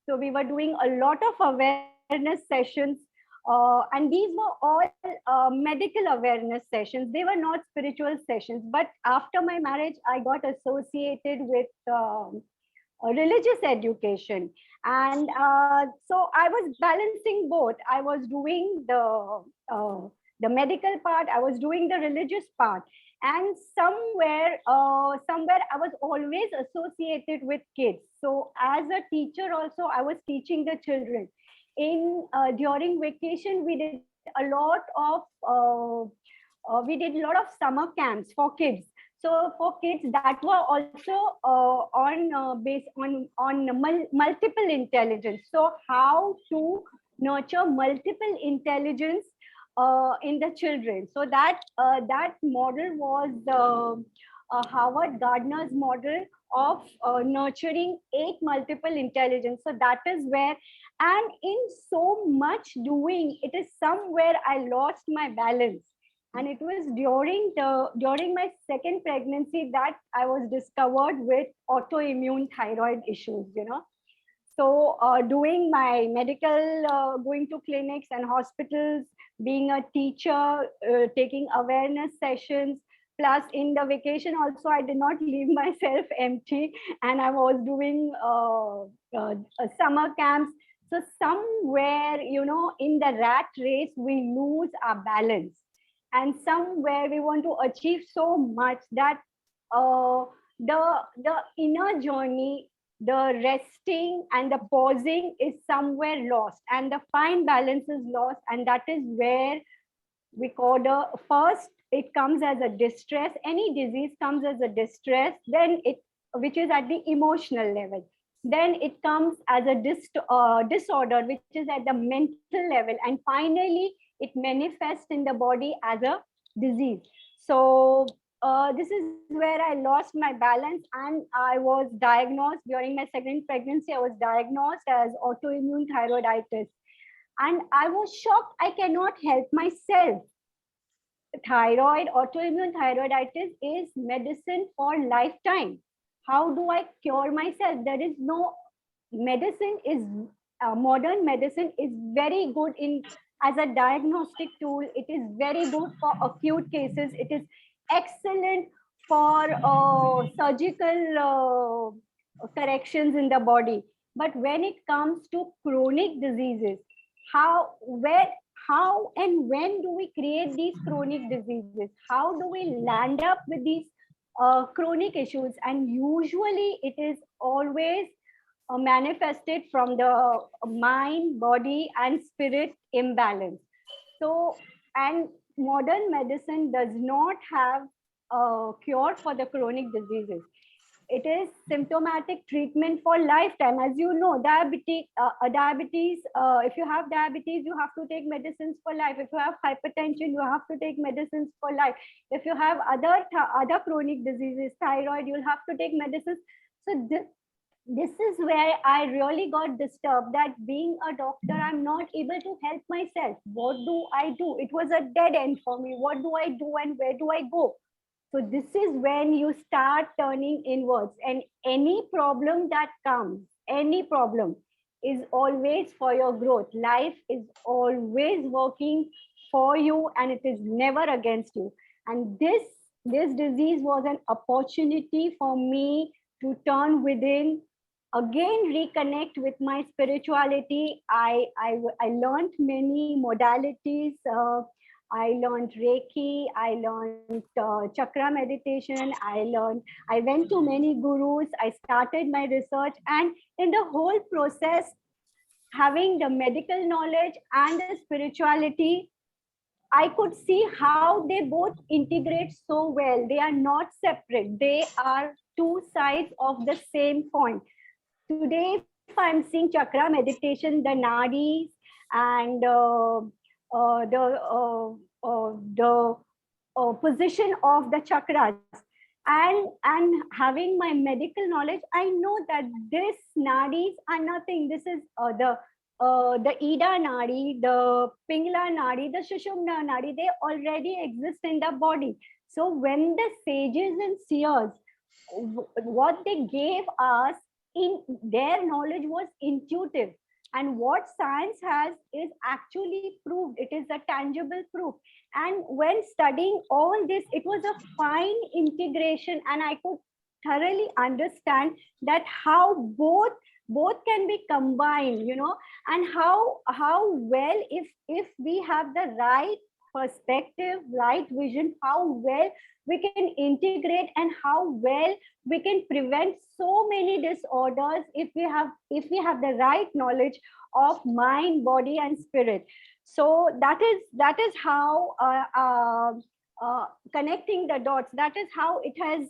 So we were doing a lot of awareness sessions, and these were all medical awareness sessions. They were not spiritual sessions. But after my marriage, I got associated with religious education, and so I was balancing both. I was doing the medical part, I was doing the religious part, and somewhere I was always associated with kids. So as a teacher also, I was teaching the children. In during vacation, we did a lot of summer camps for kids. So for kids that were also based on multiple intelligence. So how to nurture multiple intelligence in the children. So that model was Howard Gardner's model of nurturing 8 multiple intelligence. So that is where, and in so much doing, it is somewhere I lost my balance. And it was during my second pregnancy that I was discovered with autoimmune thyroid issues, So doing my medical, going to clinics and hospitals, being a teacher, taking awareness sessions, plus in the vacation also, I did not leave myself empty, and I was doing summer camps. So somewhere, in the rat race, we lose our balance. And somewhere we want to achieve so much that the inner journey, the resting and the pausing is somewhere lost, and the fine balance is lost. And that is where we call the first, it comes as a distress. Any disease comes as a distress, then which is at the emotional level. Then it comes as a disorder, which is at the mental level. And finally, it manifests in the body as a disease. So this is where I lost my balance, and I was diagnosed during my second pregnancy. I was diagnosed as autoimmune thyroiditis, and I was shocked. I cannot help myself. Autoimmune thyroiditis is medicine for lifetime. How do I cure myself? There is no medicine. Modern medicine is very good as a diagnostic tool. It is very good for acute cases. It is excellent for surgical corrections in the body. But when it comes to chronic diseases, how and when do we create these chronic diseases? How do we land up with these chronic issues? And usually it is always manifested from the mind, body, and spirit imbalance. So, and modern medicine does not have a cure for the chronic diseases. It is symptomatic treatment for lifetime. As you know, diabetes, if you have diabetes, you have to take medicines for life. If you have hypertension, you have to take medicines for life. If you have other chronic diseases, thyroid, you'll have to take medicines. So this is where I really got disturbed, that being a doctor, I'm not able to help myself. What do I do? It was a dead end for me. What do I do and where do I go? So this is when you start turning inwards, and any problem that comes, any problem is always for your growth. Life is always working for you, and it is never against you. And this disease was an opportunity for me to turn within, again reconnect with my spirituality. I learned many modalities. I learned Reiki, I learned chakra meditation, I went to many gurus, I started my research, and in the whole process, having the medical knowledge and the spirituality, I could see how they both integrate so well. They are not separate. They are two sides of the same coin. Today, if I'm seeing chakra meditation, the nadis and the position of the chakras, and having my medical knowledge, I know that this nadis are nothing. This is the Ida Nadi, the Pingla Nadi, the Sushumna Nadi, they already exist in the body. So when the sages and seers, what they gave us, in their knowledge was intuitive. And what science has is actually proved. It is a tangible proof. And when studying all this, it was a fine integration, and I could thoroughly understand that how both can be combined, and how well, if we have the right perspective, right vision, how well we can integrate, and how well we can prevent so many disorders if we have the right knowledge of mind, body, and spirit. So that is how connecting the dots, that is how it has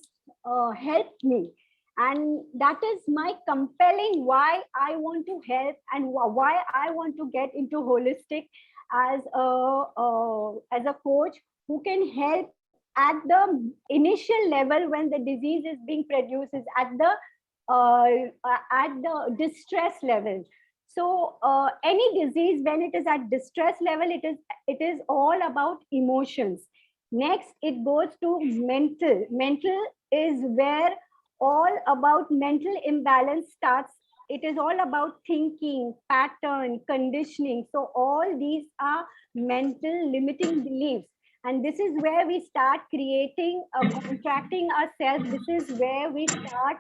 helped me. And that is my compelling why I want to help, and why I want to get into holistic. as a coach who can help at the initial level when the disease is being produced, is at the distress level. So any disease, when it is at distress level, it is all about emotions. Next, it goes to mental. Mental is where all about mental imbalance starts. It is all about thinking, pattern, conditioning. So all these are mental limiting beliefs. And this is where we start creating, contracting ourselves. This is where we start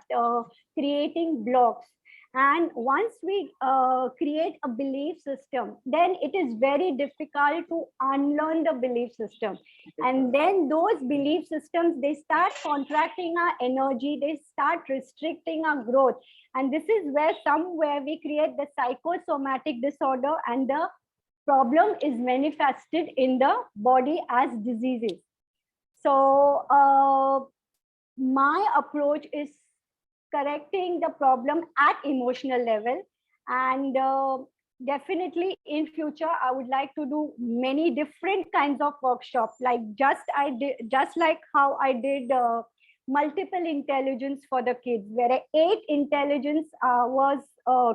creating blocks. And once we create a belief system, then it is very difficult to unlearn the belief system. And then those belief systems, they start contracting our energy, they start restricting our growth. And this is where somewhere we create the psychosomatic disorder, and the problem is manifested in the body as diseases. So my approach is correcting the problem at emotional level. And definitely in future, I would like to do many different kinds of workshops, like just like how I did multiple intelligence for the kids, where 8 intelligence was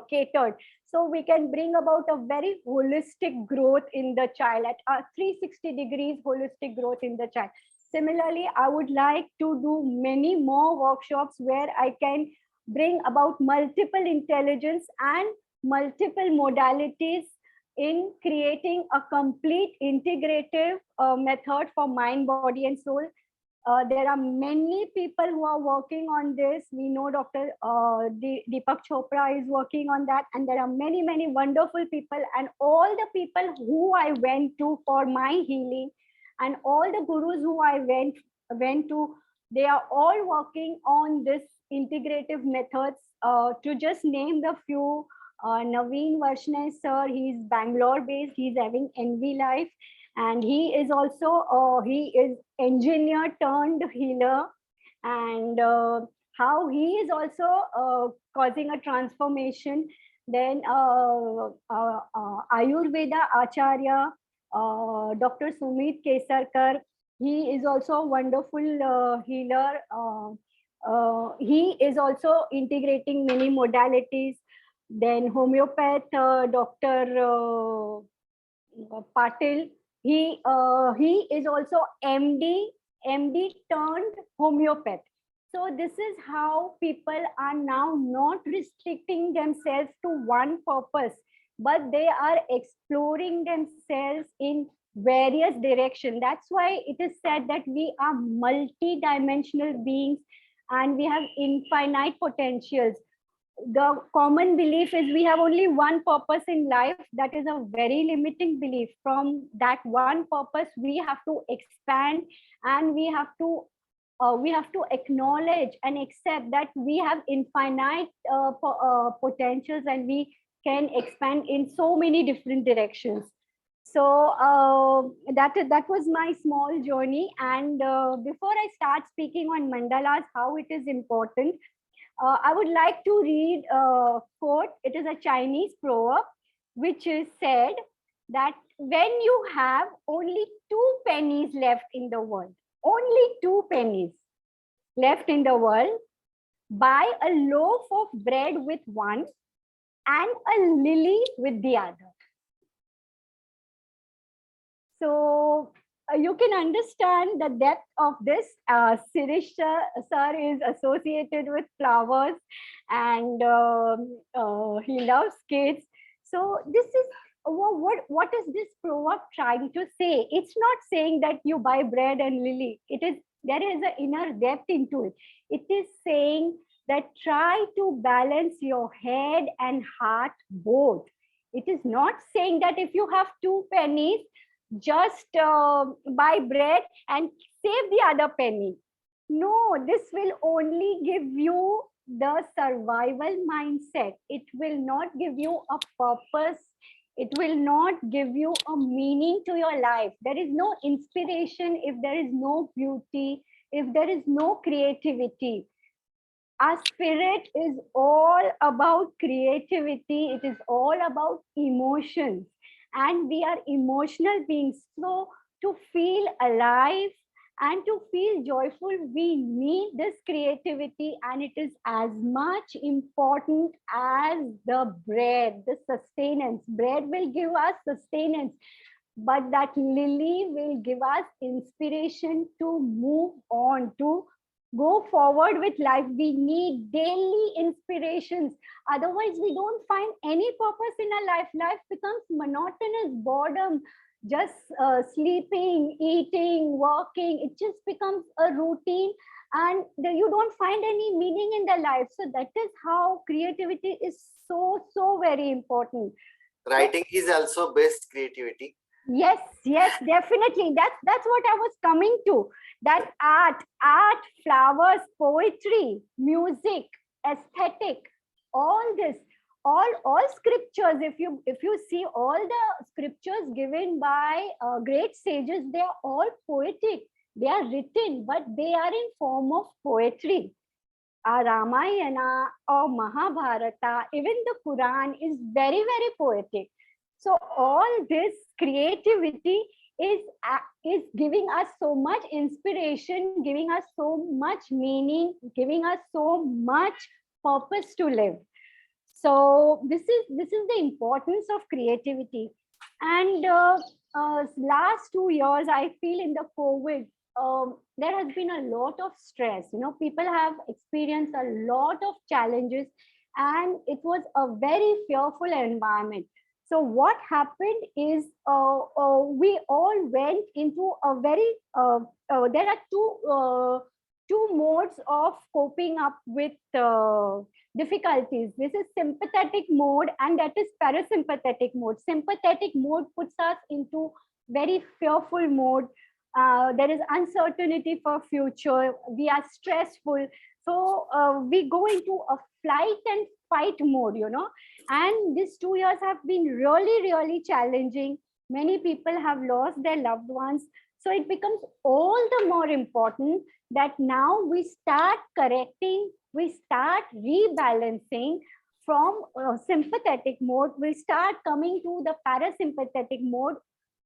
catered. So we can bring about a very holistic growth in the child, at 360 degrees holistic growth in the child. Similarly, I would like to do many more workshops where I can bring about multiple intelligence and multiple modalities in creating a complete integrative method for mind, body, and soul. There are many people who are working on this. We know Dr. Deepak Chopra is working on that, and there are many, many wonderful people, and all the people who I went to for my healing, and all the gurus who I went to, they are all working on this integrative methods. To just name the few, Naveen Varshney sir, he's Bangalore based, he's having NV Life, and he is also he is engineer turned healer, and how he is also causing a transformation. Then Ayurveda Acharya, Dr. Sumit Kesarkar, he is also a wonderful healer. He is also integrating many modalities. Then homeopath, Dr. Patil, he is also MD turned homeopath. So this is how people are now not restricting themselves to one purpose, but they are exploring themselves in various directions. That's why it is said that we are multi-dimensional beings and we have infinite potentials. The common belief is we have only one purpose in life. That is a very limiting belief. From that one purpose, we have to expand, and we have to acknowledge and accept that we have infinite potentials, and we can expand in so many different directions. So that was my small journey. And before I start speaking on mandalas, how it is important, I would like to read a quote. It is a Chinese proverb, which is said that when you have only 2 pennies left in the world, only 2 pennies left in the world, buy a loaf of bread with one and a lily with the other. So you can understand the depth of this. Sirish sir is associated with flowers, and he loves kids. So this is what is this proverb trying to say? It's not saying that you buy bread and lily. There is an inner depth into it. It is saying that try to balance your head and heart both. It is not saying that if you have 2 pennies, just buy bread and save the other penny. No, this will only give you the survival mindset. It will not give you a purpose. It will not give you a meaning to your life. There is no inspiration if there is no beauty, if there is no creativity. Our spirit is all about creativity. It is all about emotions. and we are emotional beings. So to feel alive and to feel joyful, we need this creativity, and it is as much important as the bread, the sustenance. Bread will give us sustenance, but that lily will give us inspiration to move on, to go forward with life. We need daily inspirations. Otherwise, we don't find any purpose in our life. Life becomes monotonous, boredom, just sleeping, eating, working. It just becomes a routine, and you don't find any meaning in the life. So that is how creativity is so very important. Writing is also best creativity. Yes, yes, definitely. That's what I was coming to. That art, flowers, poetry, music, aesthetic, all this, all scriptures. If you see all the scriptures given by great sages, they are all poetic. They are written, but they are in form of poetry. Ramayana or Mahabharata, even the Quran is very poetic. So all this creativity is giving us so much inspiration, giving us so much meaning, giving us so much purpose to live. So this is the importance of creativity. And last 2 years, I feel in the COVID, there has been a lot of stress. People have experienced a lot of challenges, and it was a very fearful environment. So what happened is we all went into a very, there are two modes of coping up with difficulties. This is sympathetic mode, and that is parasympathetic mode. Sympathetic mode puts us into very fearful mode. There is uncertainty for future. We are stressful. So we go into a flight and fight mode, and these 2 years have been really challenging. Many people have lost their loved ones. So it becomes all the more important that now we start correcting, we start rebalancing from sympathetic mode. We start coming to the parasympathetic mode.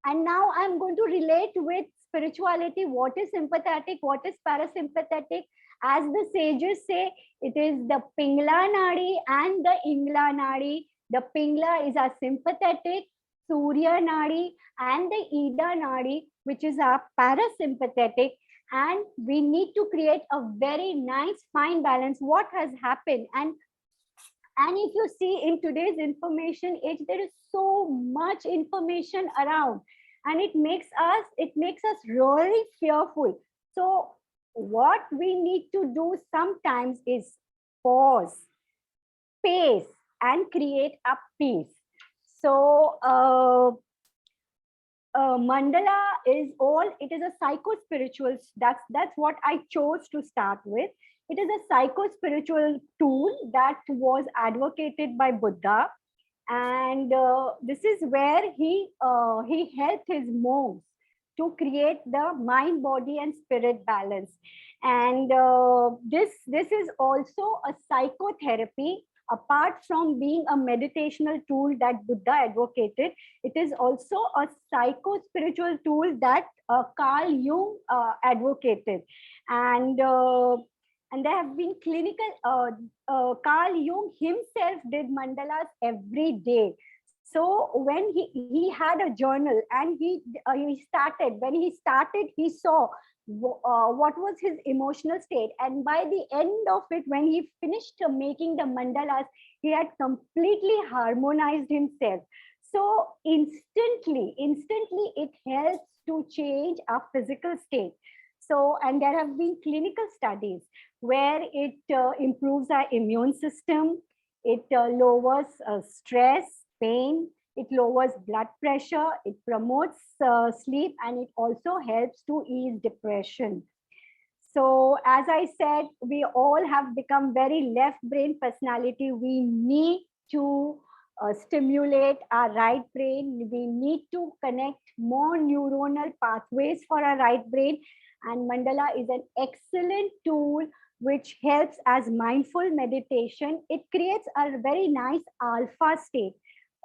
And now I'm going to relate with spirituality. What is sympathetic? What is parasympathetic? As the sages say, it is the Pingla Nadi and the Ingla Nadi. The Pingla is our sympathetic, Surya Nadi, and the Ida Nadi, which is our parasympathetic. And we need to create a very nice, fine balance. What has happened? And if you see in today's information age, there is so much information around, and it makes us really fearful. So what we need to do sometimes is pause, space, and create a peace. So mandala is a psycho-spiritual, that's what I chose to start with. It is a psycho-spiritual tool that was advocated by Buddha, and this is where he helped his monks to create the mind, body, and spirit balance. And this is also a psychotherapy. Apart from being a meditational tool that Buddha advocated, it is also a psycho-spiritual tool that Carl Jung advocated. And there have been clinical, Carl Jung himself did mandalas every day. So when he had a journal, and when he started, he saw what was his emotional state. And by the end of it, when he finished making the mandalas, he had completely harmonized himself. So instantly, it helps to change our physical state. So, and there have been clinical studies where it improves our immune system, it lowers stress, pain, it lowers blood pressure, it promotes sleep, and it also helps to ease depression. So as I said, we all have become very left brain personality. We need to stimulate our right brain. We need to connect more neuronal pathways for our right brain. And mandala is an excellent tool which helps as mindful meditation. It creates a very nice alpha state.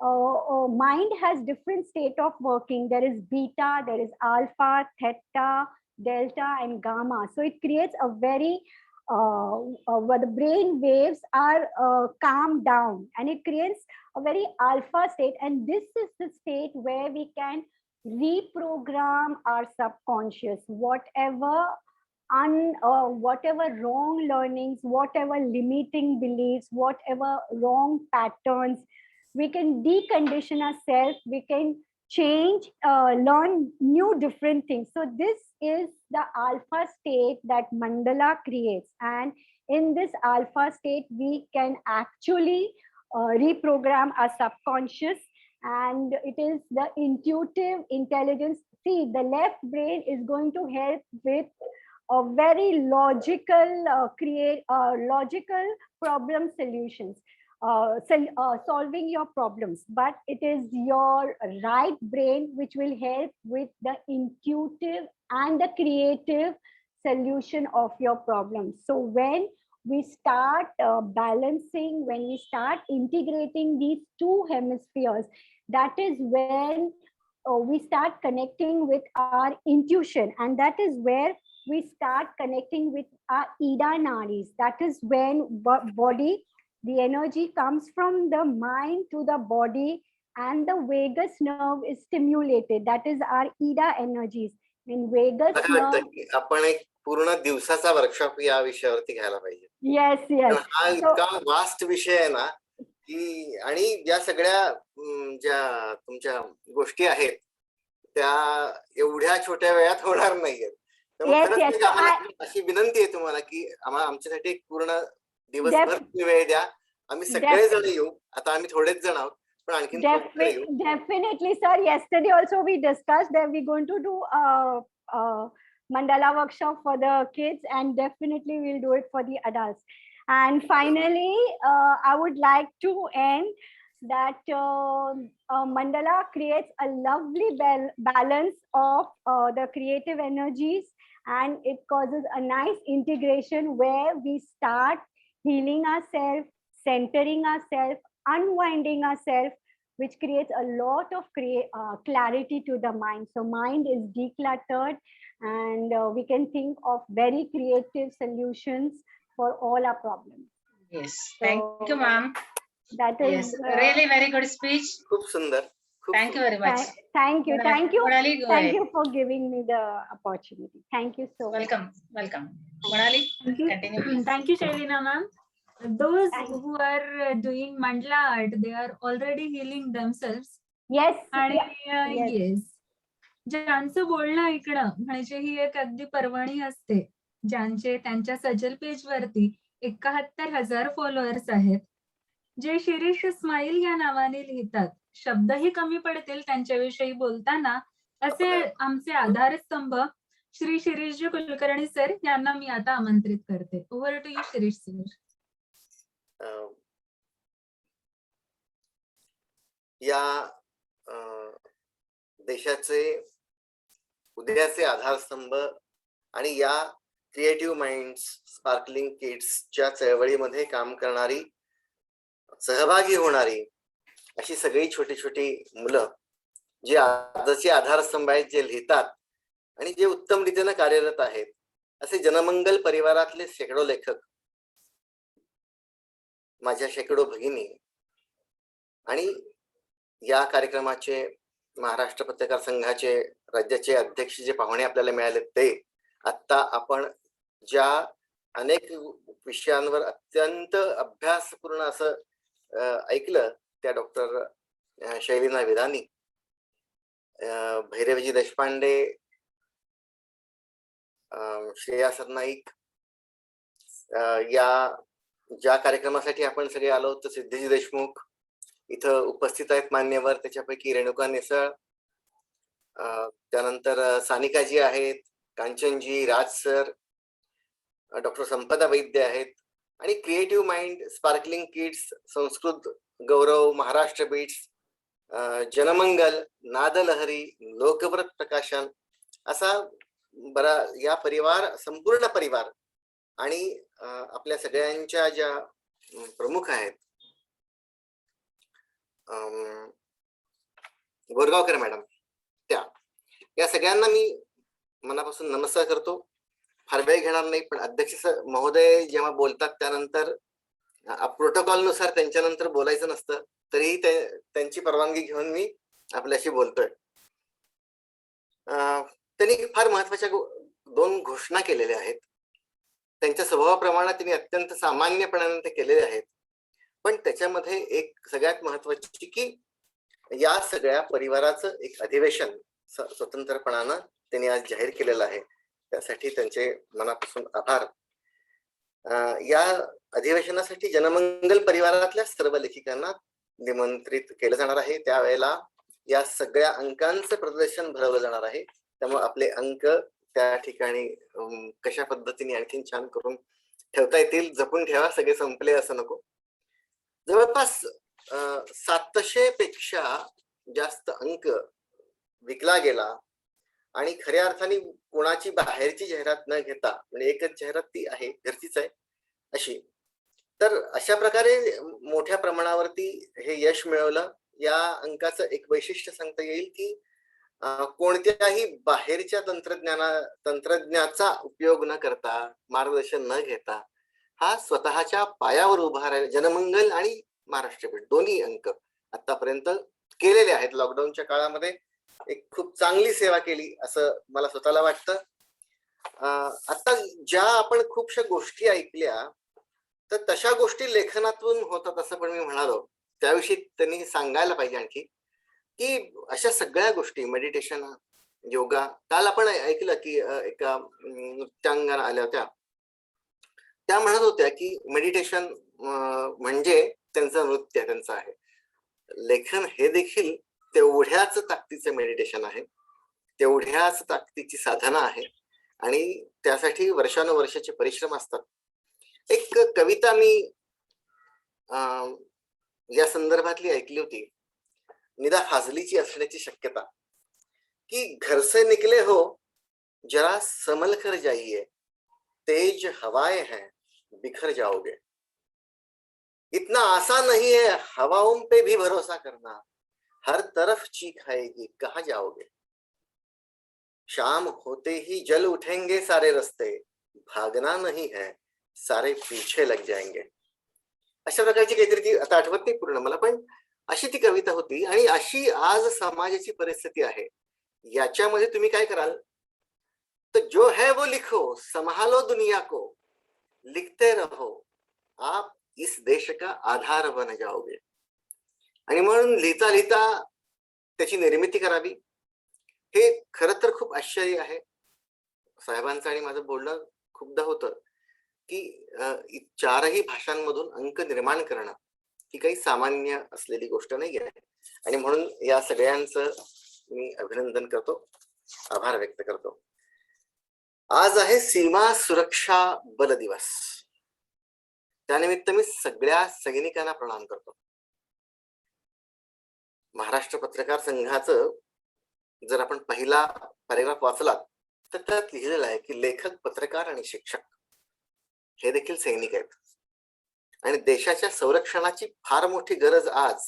mind has different state of working. There is beta, there is alpha, theta, delta, and gamma. So it creates a very where the brain waves are calmed down, and it creates a very alpha state. And this is the state where we can reprogram our subconscious, whatever whatever wrong learnings, whatever limiting beliefs, whatever wrong patterns, we can decondition ourselves, we can change, learn new different things. So this is the alpha state that mandala creates, and in this alpha state we can actually reprogram our subconscious, and it is the intuitive intelligence. See, the left brain is going to help with a very logical logical problem solutions, solving your problems, but it is your right brain which will help with the intuitive and the creative solution of your problems. So when we start balancing, when we start integrating these two hemispheres, that is when we start connecting with our intuition, and that is where we start connecting with our Ida nadis. That is when body, the energy comes from the mind to the body, and the vagus nerve is stimulated. That is our Ida energies. In vagus मला nerve. वाटतं की आपण एक पूर्ण दिवसाचा workshop या विषयावरती घ्यायला पाहिजे. Yes, yes. कारण हा इतका वास्ट विषय आहे ना की, आणि या सगळ्या ज्या तुमच्या गोष्टी आहेत त्या एवढ्या छोट्या वेळात होणार नाहीयेत. Yes, खरंच yes. म्हणजे आम्हाला अशी विनंती आहे तुम्हाला की आमच्यासाठी एक पूर्ण दिवसभर तुम्ही वेळ द्या. आम्ही सगळेजण येऊ. आता आम्ही थोडेच जण आहोत, पण आणखीन येऊ. Definitely, sir. Yesterday also we discussed that we're going to do a mandala workshop for the kids, and definitely we'll do it for the adults. And finally, I would like to end that mandala creates a lovely balance of the creative energies, and it causes a nice integration where we start healing ourselves, centering ourselves, unwinding ourselves, which creates a lot of clarity to the mind. So mind is decluttered, and we can think of very creative solutions for all our problems. Yes, thank you, ma'am. That is really very good speech. खूप सुंदर. Thank you very much. Thank you. Monali, go Thank ahead. you for giving me the opportunity. Thank you so much. Welcome. Monali, continue, please. Thank you, Shelina ma'am. Those who are doing mandala art, they are already healing themselves. Yes. आणि Yes. Yes, ज्यांचं बोलणं ऐकणं म्हणजे ही एक अगदी पर्वणी असते. ज्यांचे त्यांच्या सजल पेज वरती 71,000 फॉलोअर्स आहेत, जे शिरीष स्माईल या नावाने लिहितात. शब्दही कमी पडतील त्यांच्याविषयी बोलताना, असे आमचे आधारस्तंभ श्री शिरीषजी कुलकर्णी सर यांना मी आता आमंत्रित करते. Over to you Shirish sir. या देशाचे उद्याचे आधारस्तंभ आणि या क्रिएटिव्ह माइंड्स स्पार्कलिंग किड्सच्या चळवळीमध्ये काम करणारी, सहभागी होणारी अशी सगळी छोटी छोटी मुलं जे आजचे आधारस्तंभ आहेत, जे लिहितात आणि जे उत्तम रीतीने कार्यरत आहेत, असे जनमंगल परिवारातले शेकडो लेखक, माझ्या शेकडो भगिनी, आणि या कार्यक्रमाचे महाराष्ट्र पत्रकार संघाचे राज्याचे अध्यक्ष जे पाहुणे आपल्याला मिळाले, ते आता आपण ज्या अनेक विषयांवर अत्यंत अभ्यासपूर्ण असं ऐकलं, त्या डॉक्टर शैलीना विधानी, भैरवजी देशपांडे, श्रेया सरनाईक, या ज्या कार्यक्रमासाठी आपण सगळे आलो होतो, सिद्धीजी देशमुख इथं उपस्थित आहेत मान्यवर, त्याच्यापैकी रेणुका नेसळ, त्यानंतर सानिकाजी आहेत, कांचनजी, राज सर, डॉक्टर संपदा वैद्य आहेत, आणि creative mind, sparkling kids, Sanskrit Gaurav, Maharashtra beats, Janmangal, Nadlahari, Lokvrat Prakashan, असा बरा या परिवार, संपूर्ण परिवार, आणि आपल्या सगळ्यांच्या ज्या प्रमुख आहेत, बोरगावकर मॅडम, त्या या सगळ्यांना मी मनापासून नमस्कार करतो. फार वेळ घेणार नाही, पण अध्यक्ष महोदय जेव्हा बोलतात त्यानंतर प्रोटोकॉल नुसार त्यांच्यानंतर बोलायचं नसतं, तरीही त्यांची परवानगी घेऊन मी आपल्याशी बोलतोय. त्यांनी फार महत्वाच्या 2 घोषणा केलेल्या आहेत. त्यांच्या स्वभावाप्रमाणे त्यांनी अत्यंत सामान्यपणाने ते केलेले आहेत, पण त्याच्यामध्ये एक सगळ्यात महत्वाची की या सगळ्या परिवाराचं एक अधिवेशन स्वतंत्रपणानं त्यांनी आज जाहीर केलेलं आहे. त्यासाठी त्यांचे मनापासून आभार. या अधिवेशनासाठी जनमंगल परिवारातल्या सर्व लेखिकांना निमंत्रित केलं जाणार आहे. त्यावेळेला या सगळ्या अंकांचं प्रदर्शन भरवलं जाणार आहे. त्यामुळे आपले अंक त्या ठिकाणी कशा पद्धतीने आणखीन छान करून ठेवता येतील, जपून ठेवा. सगळे संपले असं नको. जवळपास 700 पेक्षा जास्त अंक विकला गेला आणि खऱ्या अर्थाने कोणाची बाहेरची जाहिरात न घेता, म्हणजे एकच जाहिरात ती आहे, घरचीच आहे अशी. तर अशा प्रकारे मोठ्या प्रमाणावरती हे यश मिळवलं. या अंकाचं एक वैशिष्ट्य सांगता येईल की कोणत्याही बाहेरच्या तंत्रज्ञाचा उपयोग न करता, मार्गदर्शन न घेता हा स्वतःच्या पायावर उभा राहिला. जनमंगल आणि महाराष्ट्रपीठ दोन्ही अंक आतापर्यंत केलेले आहेत. लॉकडाऊनच्या काळामध्ये एक खूप चांगली सेवा केली असं मला स्वतःला वाटतं. आता ज्या आपण खूपशा गोष्टी ऐकल्या, तर तशा गोष्टी लेखनातून होतात असं पण मी म्हणालो. त्याविषयी त्यांनी सांगायला पाहिजे आणखी की अशा सगळ्या गोष्टी, मेडिटेशन, योगा. काल आपण ऐकलं की एका नृत्यांगना आल्या होत्या, त्या म्हणत होत्या की मेडिटेशन म्हणजे त्यांचं नृत्य त्यांचं आहे. लेखन हे देखील तेवढ्याच ताकदीचं मेडिटेशन आहे, तेवढ्याच ताकदीची साधना आहे आणि त्यासाठी वर्षानुवर्षाचे परिश्रम असतात. एक कविता मी या संदर्भातली ऐकली होती, निदा फाजलीची असण्याची शक्यता, कि घर से निकले हो जरा संभल कर जाइए, तेज हवाएं हैं बिखर जाओगे, इतना आसान नहीं है हवाओं पे भी भरोसा करना, हर तरफ चीख आएगी कहाँ जाओगे, शाम होते ही जल उठेंगे सारे रास्ते, भागना नहीं है सारे पीछे लग जाएंगे. अशा प्रकारची काहीतरी, ती आता आठवत नाही पूर्ण मला, पण अशी ती कविता होती. आणि अशी आज समाजाची परिस्थिती आहे. याच्यामध्ये तुम्ही काय कराल, तर जो है वो लिखो, संभालो दुनिया को, लिखते रहो, आप इस देश का आधार बन जाओगे. आणि म्हणून लिहिता लिहिता त्याची निर्मिती करावी. हे खरं तर खूप आश्चर्य आहे. साहेबांचं आणि माझं बोलणं खूपदा होतं की 4ही भाषांमधून अंक निर्माण करणं ही काही सामान्य असलेली गोष्ट नाही आहे. आणि म्हणून या सगळ्यांचं मी अभिनंदन करतो, आभार व्यक्त करतो. आज आहे सीमा सुरक्षा बल दिवस. त्यानिमित्त मी सगळ्या सैनिकांना प्रणाम करतो. महाराष्ट्र पत्रकार संघाचं जर आपण पहिला पॅरेग्राफ वाचला तर त्यात लिहिलेलं आहे की लेखक, पत्रकार आणि शिक्षक हे देखील सैनिक आहेत. आणि देशाच्या संरक्षणाची फार मोठी गरज आज,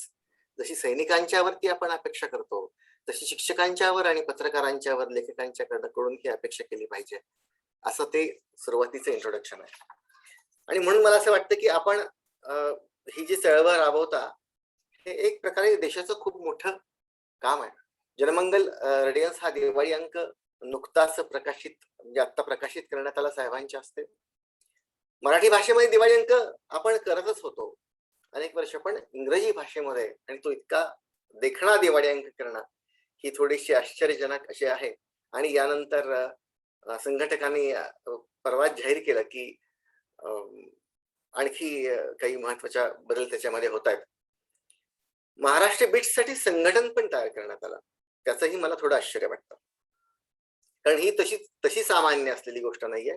जशी सैनिकांच्यावरती आपण अपेक्षा करतो, तशी शिक्षकांच्यावर आणि पत्रकारांच्यावर, लेखकांच्याकडून ही अपेक्षा केली पाहिजे, असं ते सुरुवातीचं इंट्रोडक्शन आहे. आणि म्हणून मला असं वाटतं की आपण ही जी चळवळ राबवता, हे एक प्रकारे देशाचं खूप मोठं काम आहे. जनमंगल रेडियन्स हा दिवाळी अंक नुकताच प्रकाशित, म्हणजे आता प्रकाशित करण्यात आला साहेबांच्या हस्ते. मराठी भाषेमध्ये दिवाळी अंक आपण करतच होतो अनेक वर्ष, पण इंग्रजी भाषेमध्ये आणि तो इतका देखणा दिवाळी अंक करणं ही थोडीशी आश्चर्यजनक अशी आहे. आणि यानंतर संघटकांनी परवाच जाहीर केलं की आणखी काही महत्वाच्या बदल त्याच्यामध्ये होत आहेत. महाराष्ट्र बीट्ससाठी संघटन पण तयार करण्यात आलं, त्याचंही मला थोडं आश्चर्य वाटतं, कारण ही तशी सामान्य असलेली गोष्ट नाहीये.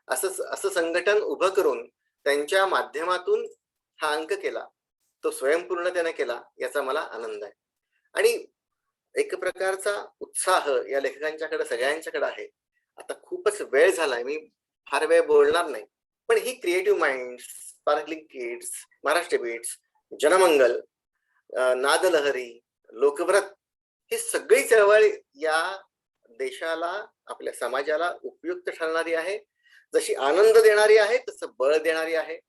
असं संघटन उभं करून त्यांच्या माध्यमातून हा अंक केला, तो स्वयंपूर्णतेने केला, याचा मला आनंद आहे. आणि एक प्रकारचा उत्साह या लेखकांच्याकडे सगळ्यांच्याकडे आहे. आता खूपच वेळ झालाय, मी फार वेळ बोलणार नाही, पण ही creative minds, sparkling kids, Maharashtra beats, Janmangal Nadlahari, Lokvrat, ही सगळी चळवळ या देशाला, आपल्या समाजाला उपयुक्त ठरणारी आहे. जशी आनंद देणारी आहे तसं बळ देणारी आहे.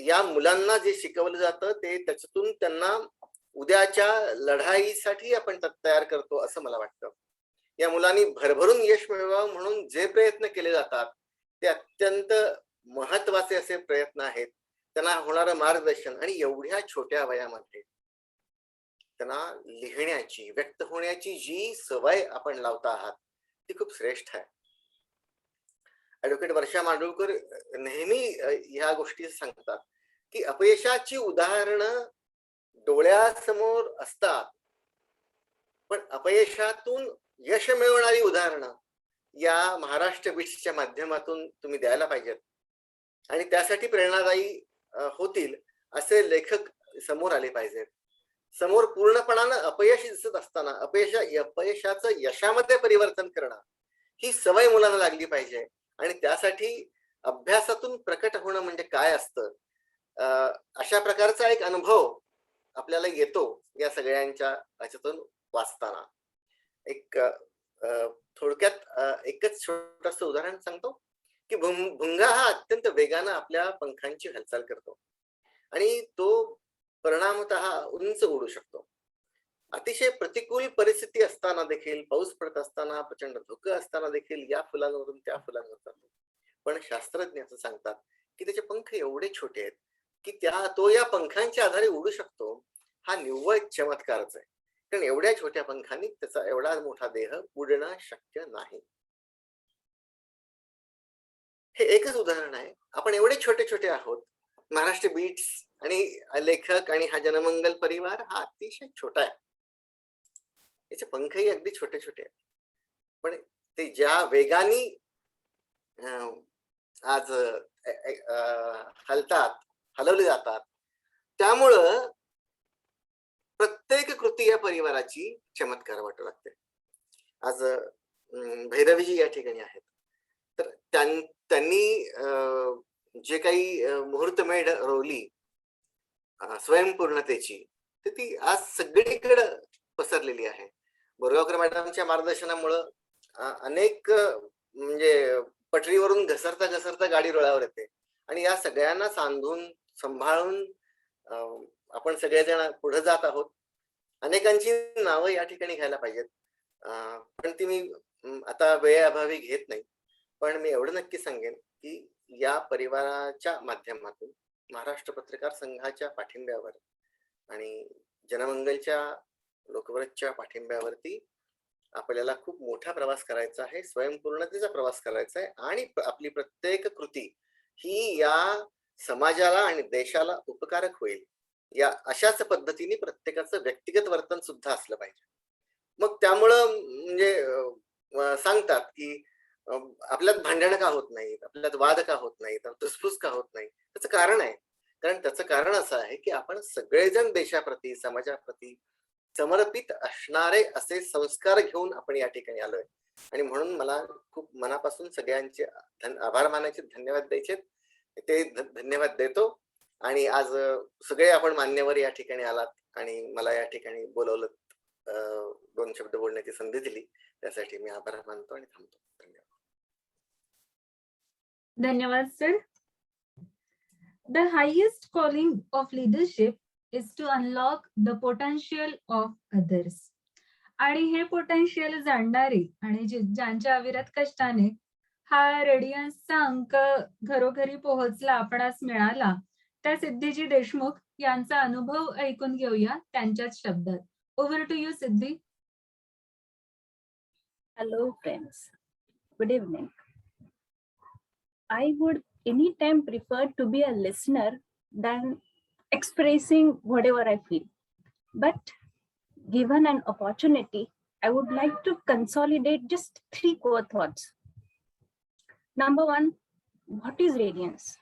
या मुलांना जे शिकवलं जातं ते त्याच्यातून त्यांना उद्याच्या लढाईसाठी आपण तयार करतो असं मला वाटतं. या मुलांनी भरभरून यश मिळवावं म्हणून जे प्रयत्न केले जातात ते अत्यंत महत्वाचे असे प्रयत्न आहेत. त्यांना होणारं मार्गदर्शन आणि एवढ्या छोट्या वयामध्ये त्यांना लिहिण्याची, व्यक्त होण्याची जी सवय आपण लावता आहात ती खूप श्रेष्ठ आहे. ऍडव्होकेट वर्षा मांडुळकर नेहमी ह्या गोष्टी सांगतात की अपयशाची उदाहरणं डोळ्यासमोर असतात, पण अपयशातून यश मिळवणारी उदाहरणं या महाराष्ट्र बीट्सच्या माध्यमातून तुम्ही द्यायला पाहिजेत आणि त्यासाठी प्रेरणादायी होतील असे लेखक समोर आले पाहिजेत. समोर पूर्णपणानं अपयश दिसत असताना अपयशाचं यशामध्ये परिवर्तन करणं ही सवय मुलांना लागली पाहिजे. आणि त्यासाठी अभ्यासातून प्रकट होणं म्हणजे काय असतं, अशा प्रकारचा एक अनुभव आपल्याला येतो या सगळ्यांच्या ह्याच्यातून वाचताना. एक थोडक्यात एकच छोटंसं उदाहरण सांगतो की भुंगा हा अत्यंत वेगानं आपल्या पंखांची हालचाल करतो आणि तो परिणामतः उंच उडू शकतो. अतिशय प्रतिकूल परिस्थिती असताना देखील, पाऊस पडत असताना, प्रचंड धुकं असताना देखील या फुलांवरून त्या फुलांवर जातो. पण शास्त्रज्ञ असं सांगतात की त्याचे पंख एवढे छोटे आहेत की तो या पंखांच्या आधारे उडू शकतो. हा निव्वळ चमत्कारच आहे, कारण एवढ्या छोट्या पंखांनी त्याचा एवढा मोठा देह उडणं शक्य नाही. हे एकच उदाहरण आहे. आपण एवढे छोटे छोटे आहोत. महाराष्ट्र बीट्स आणि लेखक आणि हा जनमंगल परिवार हा अतिशय छोटा आहे. याचे पंखही अगदी छोटे छोटे आहेत, पण ते ज्या वेगाने आज हलवले जातात त्यामुळं प्रत्येक कृती या परिवाराची चमत्कार वाटू लागते. आज भैरवीजी या ठिकाणी आहेत, तर त्यांनी जे काही मुहूर्तमेढ रोवली स्वयंपूर्णतेची, तर ती आज सगळीकडे पसरलेली आहे. बोरगावकर मॅडमच्या मार्गदर्शनामुळं अनेक म्हणजे पटरीवरून घसरता घसरता गाडी रुळावर येते आणि या सगळ्यांना सांधून सांभाळून आपण सगळेजण पुढे जात आहोत. अनेकांची नावं या ठिकाणी घ्यायला पाहिजेत, पण ती मी आता वेळेअभावी घेत नाही. पण मी एवढं नक्की सांगेन की या परिवाराच्या माध्यमातून महाराष्ट्र पत्रकार संघाच्या पाठिंब्यावर आणि जनमंगलच्या लोकव्रतच्या पाठिंब्यावरती आपल्याला खूप मोठा प्रवास करायचा आहे, स्वयंपूर्णतेचा प्रवास करायचा आहे आणि आपली प्रत्येक कृती ही या समाजाला आणि देशाला उपकारक होईल. या अशाच पद्धतीने प्रत्येकाचं व्यक्तिगत वर्तन सुद्धा असलं पाहिजे. मग त्यामुळं म्हणजे सांगतात की आपल्यात भांडण का होत नाहीत, आपल्यात वाद का होत नाहीत, धुसफूस का होत नाही. त्याचं कारण आहे, कारण त्याचं कारण असं आहे की आपण सगळेजण देशाप्रती, समाजाप्रती समर्पित असणारे असे संस्कार घेऊन आपण या ठिकाणी आलोय. आणि म्हणून मला खूप मनापासून सगळ्यांचे आभार मानायचे, धन्यवाद द्यायचे. ते धन्यवाद देतो. आणि आज सगळे आपण मान्यवर या ठिकाणी आलात आणि मला या ठिकाणी बोलवलं, 2 शब्द बोलण्याची संधी दिली, त्यासाठी मी आभार मानतो आणि थांबतो. धन्यवाद. धन्यवाद sir. The highest calling of leadership is to unlock the potential of others. आणि हे पोटेन्शियल जाणणारे आणि ज्यांच्या अविरत कष्टाने हा रेडियन्सचा अंक घरोघरी पोहोचला, आपणास मिळाला, त्या सिद्धीजी देशमुख यांचा अनुभव ऐकून घेऊया त्यांच्याच शब्दात. Over to you Siddhi. Hello friends, good evening. I would anytime prefer to be a listener than expressing whatever I feel. But given an opportunity, I would like to consolidate just 3 core thoughts. Number 1, what is radiance?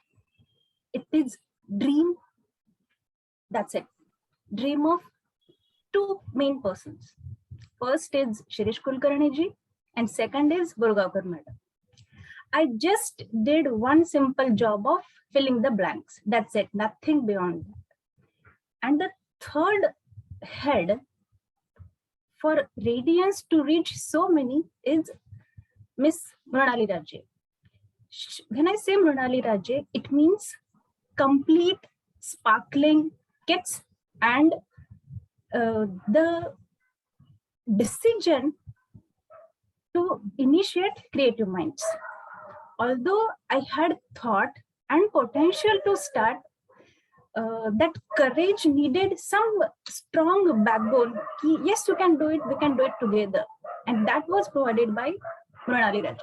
It is dream. That's it. Dream of 2 main persons. First is Shirish Kulkarni ji and second is Borgaonkar madam. I just did one simple job of filling the blanks. That's it, nothing beyond that. And the third head for radiance to reach so many is Miss Mrinali Raje. When I say Mrinali Raje, it means complete sparkling kits and the decision to initiate Creative Minds. Although I had thought and potential to start, that courage needed some strong backbone. Yes, you can do it, we can do it together. And that was provided by Mrinali Raje.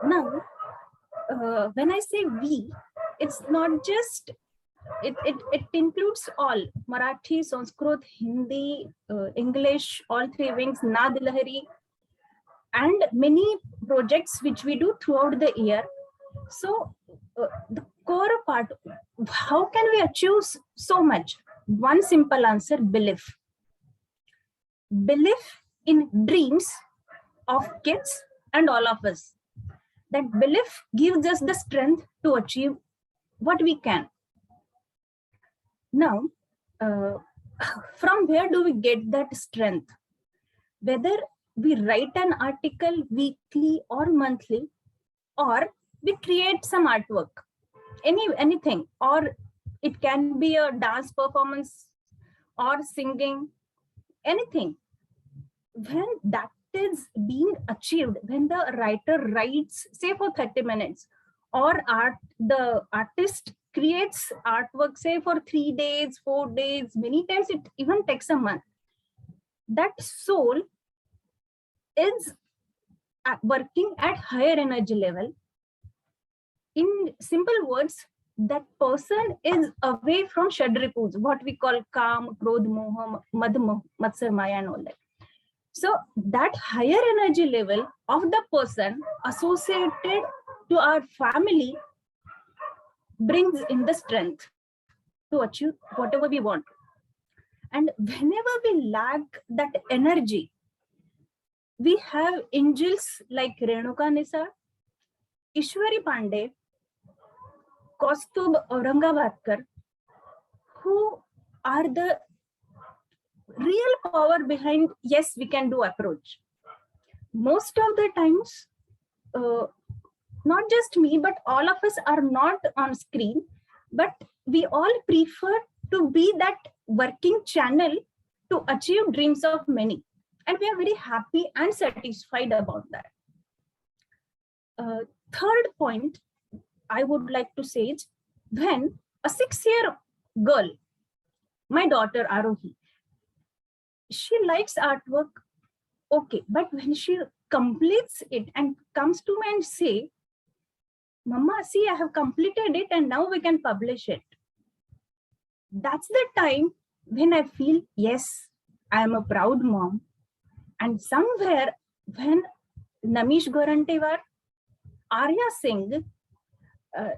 Now, when I say we, it's not just, it includes all Marathi, Sanskrit, Hindi, English, all three wings, Naad Lahari, and many projects which we do throughout the year. So the core part, how can we achieve so much? One simple answer: belief. Belief in dreams of kids and all of us. That belief gives us the strength to achieve what we can. Now, from where do we get that strength? Whether we write an article weekly or monthly, or we create some artwork, anything, or it can be a dance performance or singing, anything. When that is being achieved, when the writer writes, say for 30 minutes, or the artist creates artwork, say for 3 days, 4 days, many times it even takes a month, that soul is working at higher energy level. In simple words, that person is away from Shadripus, what we call Kam, Krodh, Moha, Mad, Matsar, Maya and all that. So that higher energy level of the person associated to our family brings in the strength to achieve whatever we want. And whenever we lack that energy, we have angels like Renuka Nisar, Ishwari Pandey, Kaustubh Aurangabadkar, who are the real power behind yes, we can do approach. Most of the times, not just me, but all of us are not on screen, but we all prefer to be that working channel to achieve dreams of many. And we are very happy and satisfied about that. Third point I would like to say is, when a 6-year girl, my daughter Arohi, she likes artwork, okay, but when she completes it and comes to me and say, Mama, see, I have completed it and now we can publish it. That's the time when I feel, yes, I am a proud mom. And somewhere when Namish Gorantewar, Arya Singh,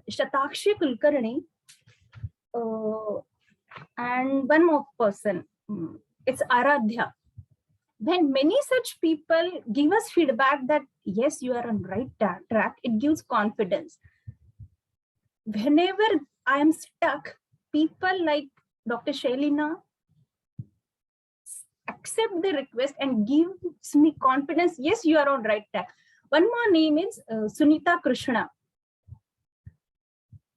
Shatakshi Kulkarni, and one more person, it's Aradhya. When many such people give us feedback that, yes, you are on right track, it gives confidence. Whenever I am stuck, people like Dr. Shailina accept the request and gives me confidence, yes, you are on right track. One more name is Sunita Krishna.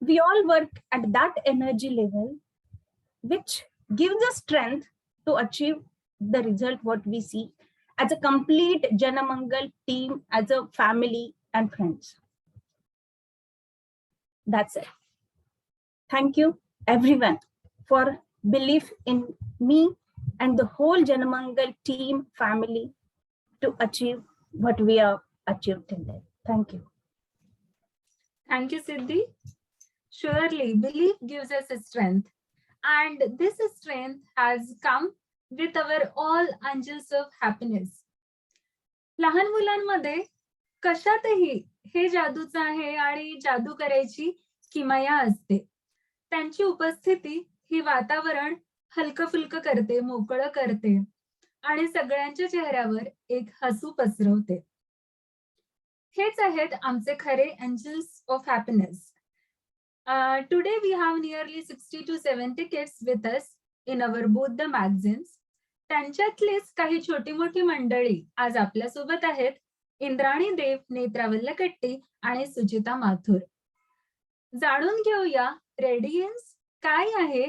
We all work at that energy level, which gives us strength to achieve the result what we see as a complete Janamangal team, as a family and friends. That's it. Thank you everyone for belief in me and the whole Janamangal team family to achieve what we have achieved today. Thank you. Thank you, Siddhi. Surely belief gives us a strength, and this strength has come with our all angels of happiness. लहान मुलांमध्ये कशातही हे जादूचं आहे आणि जादू करायची किमया असते. त्यांची उपस्थिती ही वातावरण हलकं फुलकं करते, मोकळं करते आणि सगळ्यांच्या चेहऱ्यावर एक हसू पसरवते. हेच आहेत आमचे खरे angels of happiness. Today we have nearly 60 to 70 kids with us in our both the magazines. त्यांच्यातलीच काही छोटी मोठी मंडळी आज आपल्यासोबत आहेत. इंद्राणी देव, नेत्रा वल्लकट्टी आणि सुचिता माथुर. जाणून घेऊया रेडियन्स काय आहे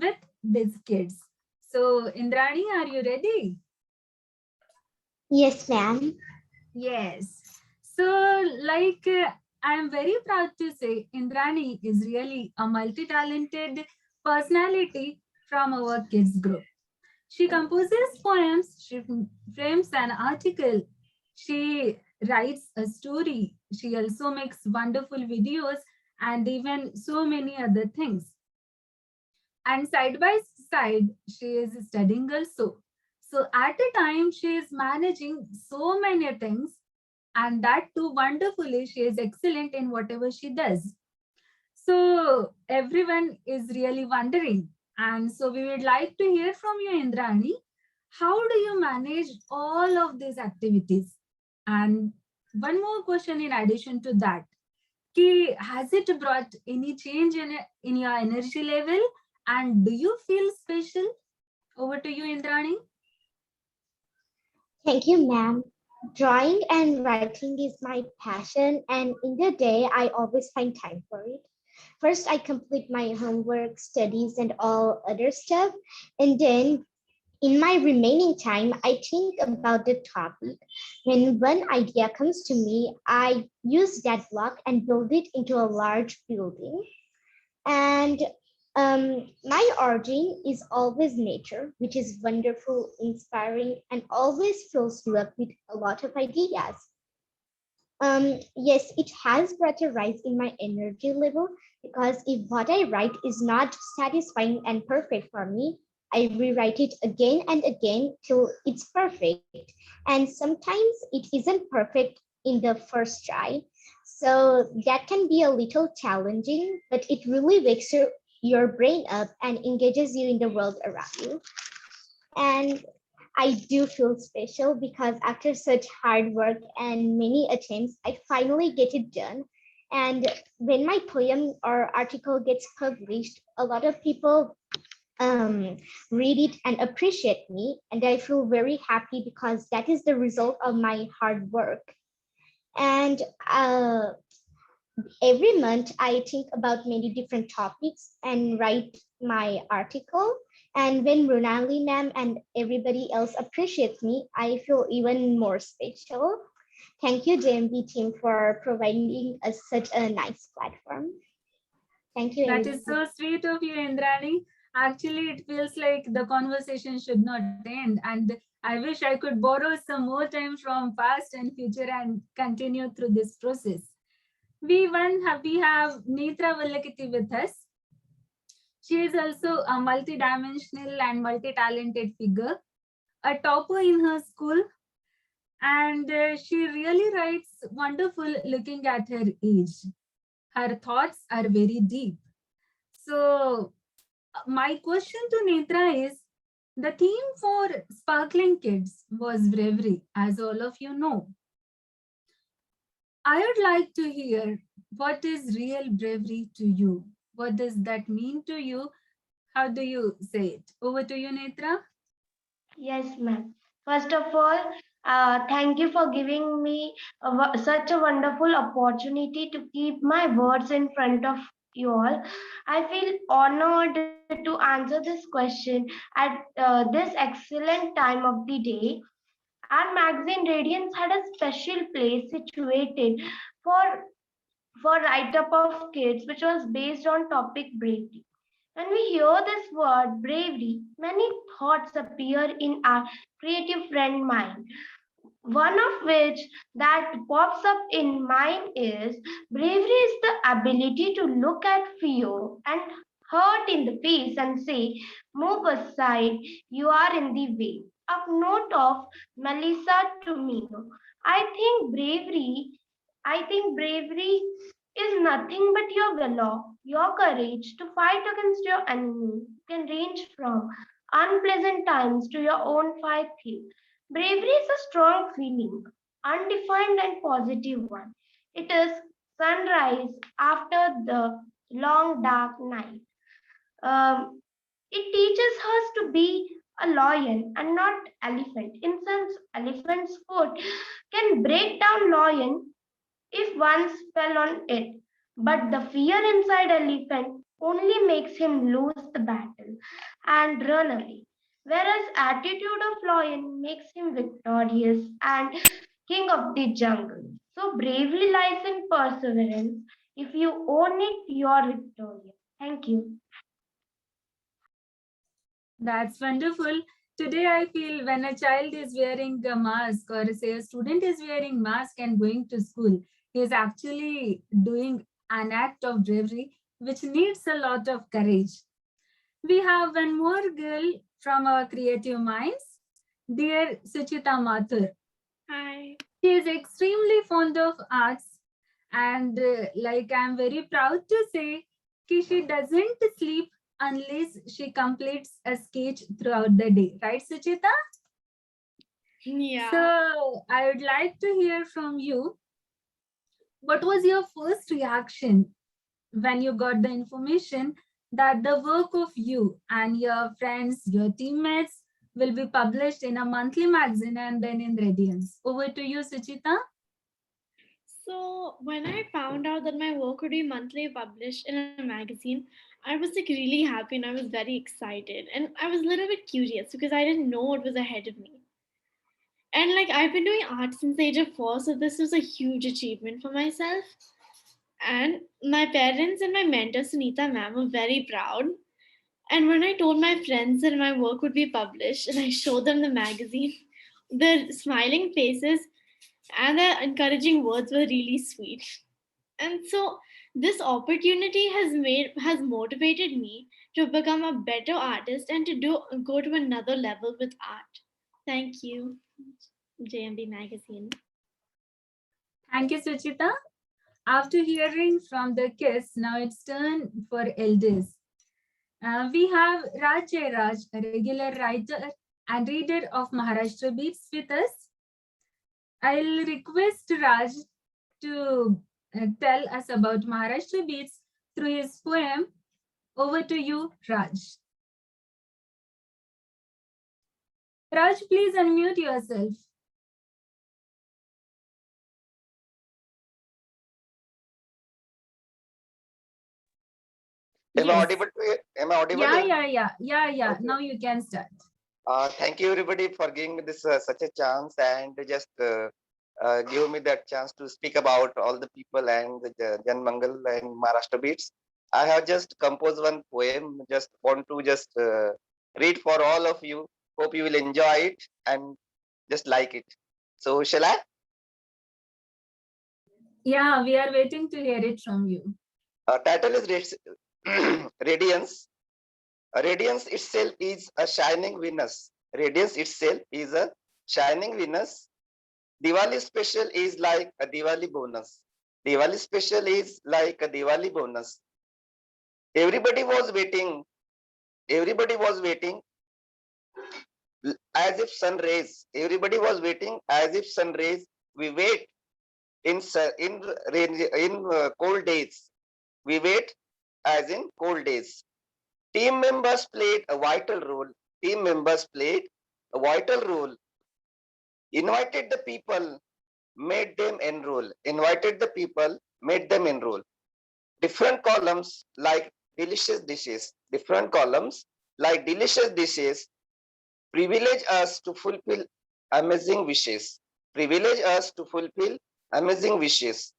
with this kids. So Indrani, are you ready? Yes, ma'am. Yes. So like I am very proud to say Indrani is really a multi-talented personality from our kids group. She composes poems, she frames an article, she writes a story, she also makes wonderful videos and even so many other things. And side by side, she is studying also. So at a time, she is managing so many things, and that too wonderfully. She is excellent in whatever she does. So everyone is really wondering. And so we would like to hear from you, Indrani. How do you manage all of these activities? And one more question in addition to that. Has it brought any change in your energy level? And do you feel special? Over to you, Indrani. Thank you, ma'am. Drawing and writing is my passion, and in the day, I always find time for it. First, I complete my homework, studies, and all other stuff. And then in my remaining time, I think about the topic. When one idea comes to me, I use that block and build it into a large building. And my origin is always nature, which is wonderful, inspiring, and always fills you up with a lot of ideas. Yes, it has brought a rise in my energy level because if what I write is not satisfying and perfect for me, I rewrite it again and again till it's perfect. And sometimes it isn't perfect in the first try. So that can be a little challenging, but it really wakes your brain up and engages you in the world around you. And I do feel special because after such hard work and many attempts, I finally get it done. And when my poem or article gets published, a lot of people read it and appreciate me. And I feel very happy because that is the result of my hard work. And every month I think about many different topics and write my article. And when Runali ma'am and everybody else appreciates me, I feel even more special. Thank you, JMB team, for providing us such a nice platform. Thank you. That is so sweet of you, Indrani. Actually, it feels like the conversation should not end. And I wish I could borrow some more time from past and future and continue through this process. We have Netra Vallakiti with us. She is also a multi-dimensional and multi-talented figure, a topper in her school, and she really writes wonderful looking at her age. Her thoughts are very deep. So my question to Netra is, the theme for Sparkling Kids was bravery, as all of you know. I would like to hear, what is real bravery to you? What does that mean to you? How do you say it? Over to you, Netra. Yes, ma'am. First of all, thank you for giving me such a wonderful opportunity to keep my words in front of you all. I feel honored to answer this question at this excellent time of the day. Our magazine Radiance had a special place situated for write up of kids, which was based on topic bravery. When we hear this word bravery, many thoughts appear in our creative friend mind. One of which that pops up in mind is bravery is the ability to look at fear and hurt in the face and say, move aside, you are in the way. A note of Melissa Tomino. I think bravery is nothing but your valor, your courage to fight against your enemy can range from unpleasant times to your own fight field. Bravery is a strong feeling, undefined and positive one. It is sunrise after the long dark night. Um, It teaches us to be a lion and not elephant. In sense, elephant's foot can break down lion if once fell on it. But the fear inside elephant only makes him lose the battle and run away. Whereas attitude of lion makes him victorious and king of the jungle. So bravery lies in perseverance. If you own it, you are victorious. Thank you. That's wonderful. Today, I feel when a child is wearing a mask, or say a student is wearing mask and going to school, he is actually doing an act of bravery, which needs a lot of courage. We have one more girl from our creative minds, dear Suchita Mathur. Hi. She is extremely fond of arts, and like I'm very proud to say, she doesn't sleep unless she completes a sketch throughout the day. Right, Suchita? Yeah. So I would like to hear from you. What was your first reaction when you got the information that the work of you and your friends, your teammates will be published in a monthly magazine and then in Radiance? Over to you, Suchita. So when I found out that my work would be monthly published in a magazine, I was like really happy and I was very excited. And I was a little bit curious because I didn't know what was ahead of me. And like I've been doing art since the age of 4, so this was a huge achievement for myself. And my parents and my mentor Sunita ma'am were very proud. And when I told my friends that my work would be published and I showed them the magazine, the smiling faces and the encouraging words were really sweet. And so this opportunity has motivated me to become a better artist and to go to another level with art. Thank you, JMB Magazine. Thank you, Suchita. After hearing from the kids, now it's turn for elders. We have Raj Jairaj, a regular writer and reader of Maharashtra Beats with us. I'll request Raj to tell us about Maharashtra Beats through his poem. Over to you, Raj. Raj, please unmute yourself. Am I Yes. audible to you? Am I audible? Yeah. Okay. Now you can start. Thank you everybody for giving me this such a chance and just give me that chance to speak about all the people and the Jan Mangal and Maharashtra Beats. I have just composed one poem. Just want to just read for all of you. Hope you will enjoy it and just like it. So shall I? Yeah, we are waiting to hear it from you. Title is Radiance. Radiance itself is a shining Venus. Radiance itself is a shining Venus. Diwali special is like a Diwali bonus. Diwali special is like a Diwali bonus. Everybody was waiting. Everybody was waiting as if sun rays. Everybody was waiting as if sun rays. We wait in cold days. We wait as in cold days. Team members played a vital role. Team members played a vital role. Invited the people, made them enroll. Invited the people, made them enroll. Different columns like delicious dishes. Different columns like delicious dishes privilege us to fulfill amazing wishes. Privilege us to fulfill amazing wishes.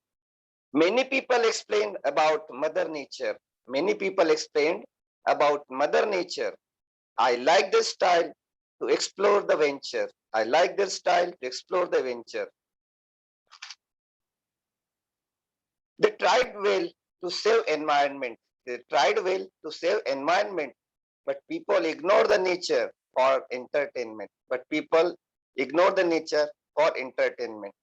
Many people explained about Mother Nature. Many people explained about Mother Nature. I like this style to explore the venture. I like this style to explore the venture. They tried well to save environment. They tried well to save environment, but people ignore the nature for entertainment. But people ignore the nature for entertainment.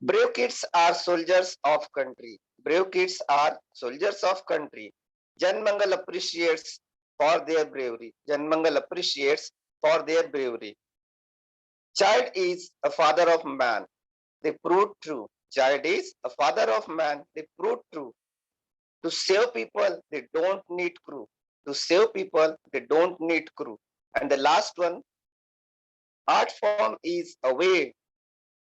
Brave kids are soldiers of country. Brave kids are soldiers of country. Jan Mangal appreciates for their bravery. Jan Mangal appreciates for their bravery. Child is a father of man. They proved true. Child is a father of man. They proved true. To save people, they don't need crew. To save people, they don't need crew. And the last one, art form is a way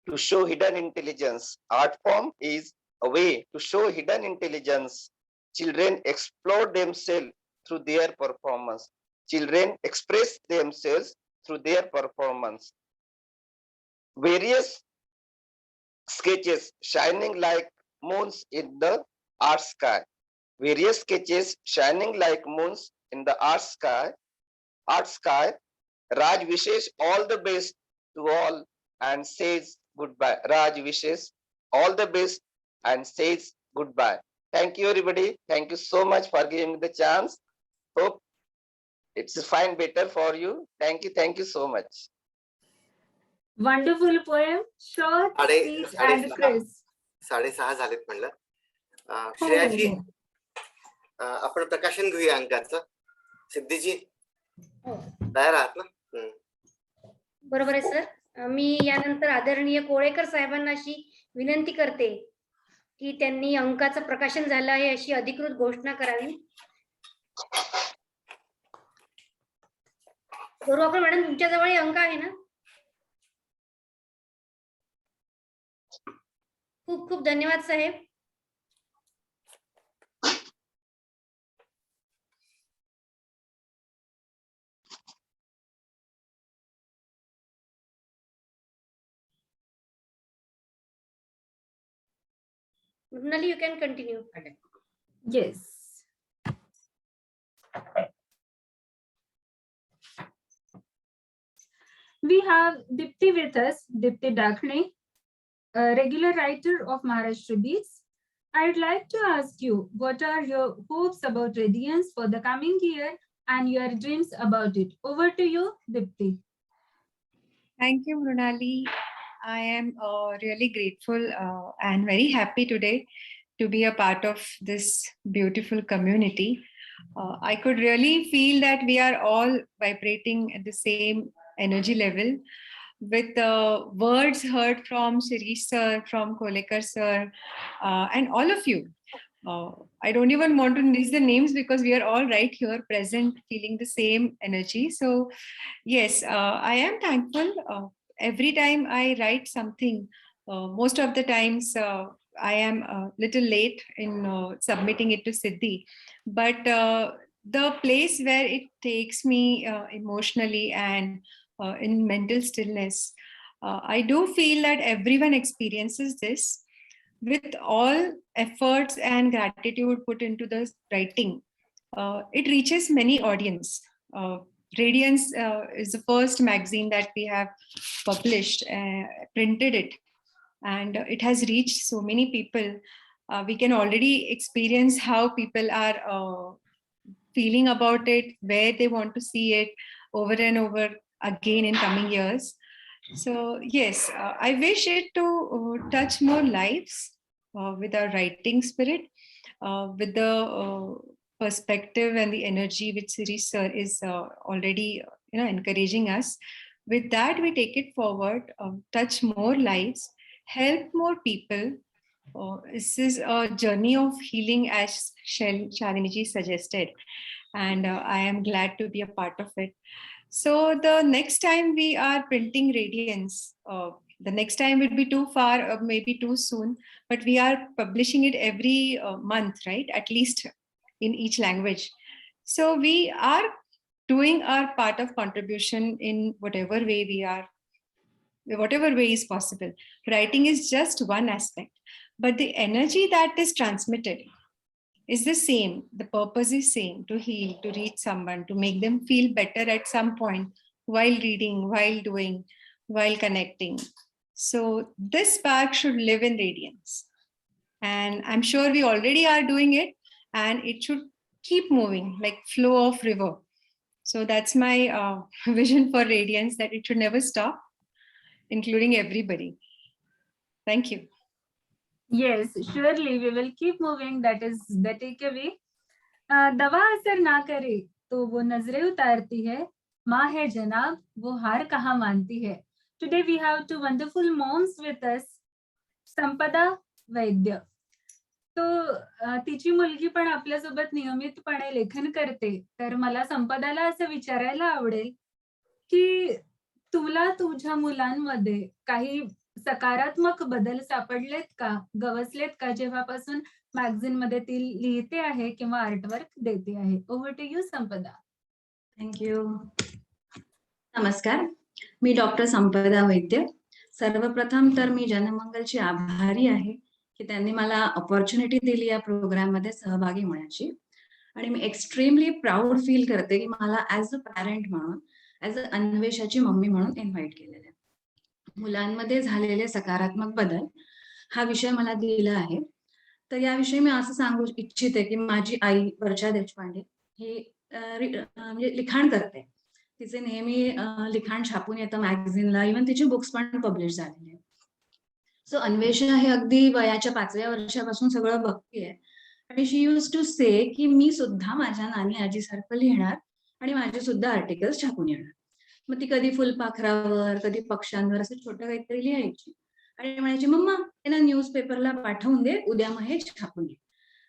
to show hidden intelligence. Art form is a way to show hidden intelligence. Children explore themselves through their performance. Children express themselves through their performance. Various sketches shining like moons in the art sky. Various sketches shining like moons in the art sky. Art sky. Raj wishes all the best to all and says goodbye. Raj wishes all the best and says goodbye. Thank you, everybody. Thank you so much for giving me the chance. Hope it's fine better for you. Thank you so much. Wonderful poem, short, sweet, and crisp. 6:30 झालेत म्हणलं. हो, श्रेयाजी, हो. आपण प्रकाशन घेऊया अंकाचं. सिद्धीजी हो. तयार आहात ना? बरोबर आहे सर. मी यानंतर आदरणीय कोळेकर साहेबांना अशी विनंती करते की त्यांनी अंकाचं प्रकाशन झालं आहे अशी अधिकृत घोषणा करावी. गुरुवाकर मॅडम, तुमच्याजवळ हे अंक आहे ना? खूप खूप धन्यवाद साहेब. Mrinali, you can continue. Yes. We have Dipti with us, Dipti Dakhne, a regular writer of Maharashtra Beats. I'd like to ask you, what are your hopes about Radiance for the coming year and your dreams about it? Over to you, Dipti. Thank you, Mrinali. I am really grateful and very happy today to be a part of this beautiful community. I could really feel that we are all vibrating at the same energy level with words heard from Shirish sir, from Kolekar sir, and all of you. I don't even want to list the names because we are all right here present feeling the same energy. So yes, I am thankful. Every time I write something, most of the times I am a little late in submitting it to Siddhi. But the place where it takes me emotionally and in mental stillness, I do feel that everyone experiences this. With all efforts and gratitude put into the writing, it reaches many audience. Radiance is the first magazine that we have published, printed it, and it has reached so many people. We can already experience how people are feeling about it, where they want to see it over and over again in coming years. So yes, I wish it to touch more lives with our writing spirit, with the perspective and the energy which Shirish sir is already encouraging us. With that, we take it forward, touch more lives, help more people. This is a journey of healing, as Shalini suggested, and I am glad to be a part of it. So the next time we are printing Radiance, the next time will be too far or maybe too soon, but we are publishing it every month, right? At least in each language. So we are doing our part of contribution in whatever way we are, whatever way is possible. Writing is just one aspect, but the energy that is transmitted is the same. The purpose is same, to heal, to reach someone, to make them feel better at some point while reading, while doing, while connecting. So this spark should live in Radiance. And I'm sure we already are doing it, and it should keep moving like flow of river. So that's my vision for Radiance, that it should never stop, including everybody. Thank you. Yes, surely we will keep moving. That is the takeaway. दवा असर ना करे तो वो नजरें उतारती है, माँ है जनाब वो हार कहाँ मानती है. Today we have two wonderful moms with us, Sampada Vaidya. तिची मुलगी पण आपल्यासोबत नियमितपणे लेखन करते. तर मला संपदाला असं विचारायला आवडेल, की तुला तुझ्या मुलांमध्ये काही सकारात्मक बदल सापडलेत का? गवसलेत का? जेव्हापासून मॅगझिनमध्ये ती लिहिते आहे किंवा आर्टवर्क देते आहे. ओव्हर टू यू संपदा. थँक्यू. नमस्कार, मी डॉक्टर संपदा वैद्य. सर्वप्रथम तर मी जनमंगलची आभारी आहे की त्यांनी मला अपॉर्च्युनिटी दिली या प्रोग्राममध्ये सहभागी होण्याची. आणि मी एक्स्ट्रीमली प्राऊड फील करते की मला ॲज अ पॅरेंट म्हणून, ॲज अ अन्वेषाची मम्मी म्हणून इन्व्हाइट केलेलं आहे. मुलांमध्ये झालेले सकारात्मक बदल हा विषय मला दिला आहे. तर याविषयी मी असं सांगू इच्छिते की माझी आई वर्षा देशपांडे ही म्हणजे लिखाण करते. तिचे नेहमी लिखाण छापून येतं मॅगझिनला, इव्हन तिची बुक्स पण पब्लिश झालेली आहे. सो अन्वेषा हे अगदी वयाच्या 5व्या वर्षापासून सगळं बघतीये. आणि शी यूज टू से की मी सुद्धा माझ्या नानी आजीसारखं लिहिणार आणि माझे सुद्धा आर्टिकल्स छापून येणार. मग ती कधी फुलपाखरावर, कधी पक्ष्यांवर असं छोटं काहीतरी लिहायची आणि म्हणायची, मम्मा हे ना न्यूजपेपरला पाठवून दे, उद्या मग हे छापून दे.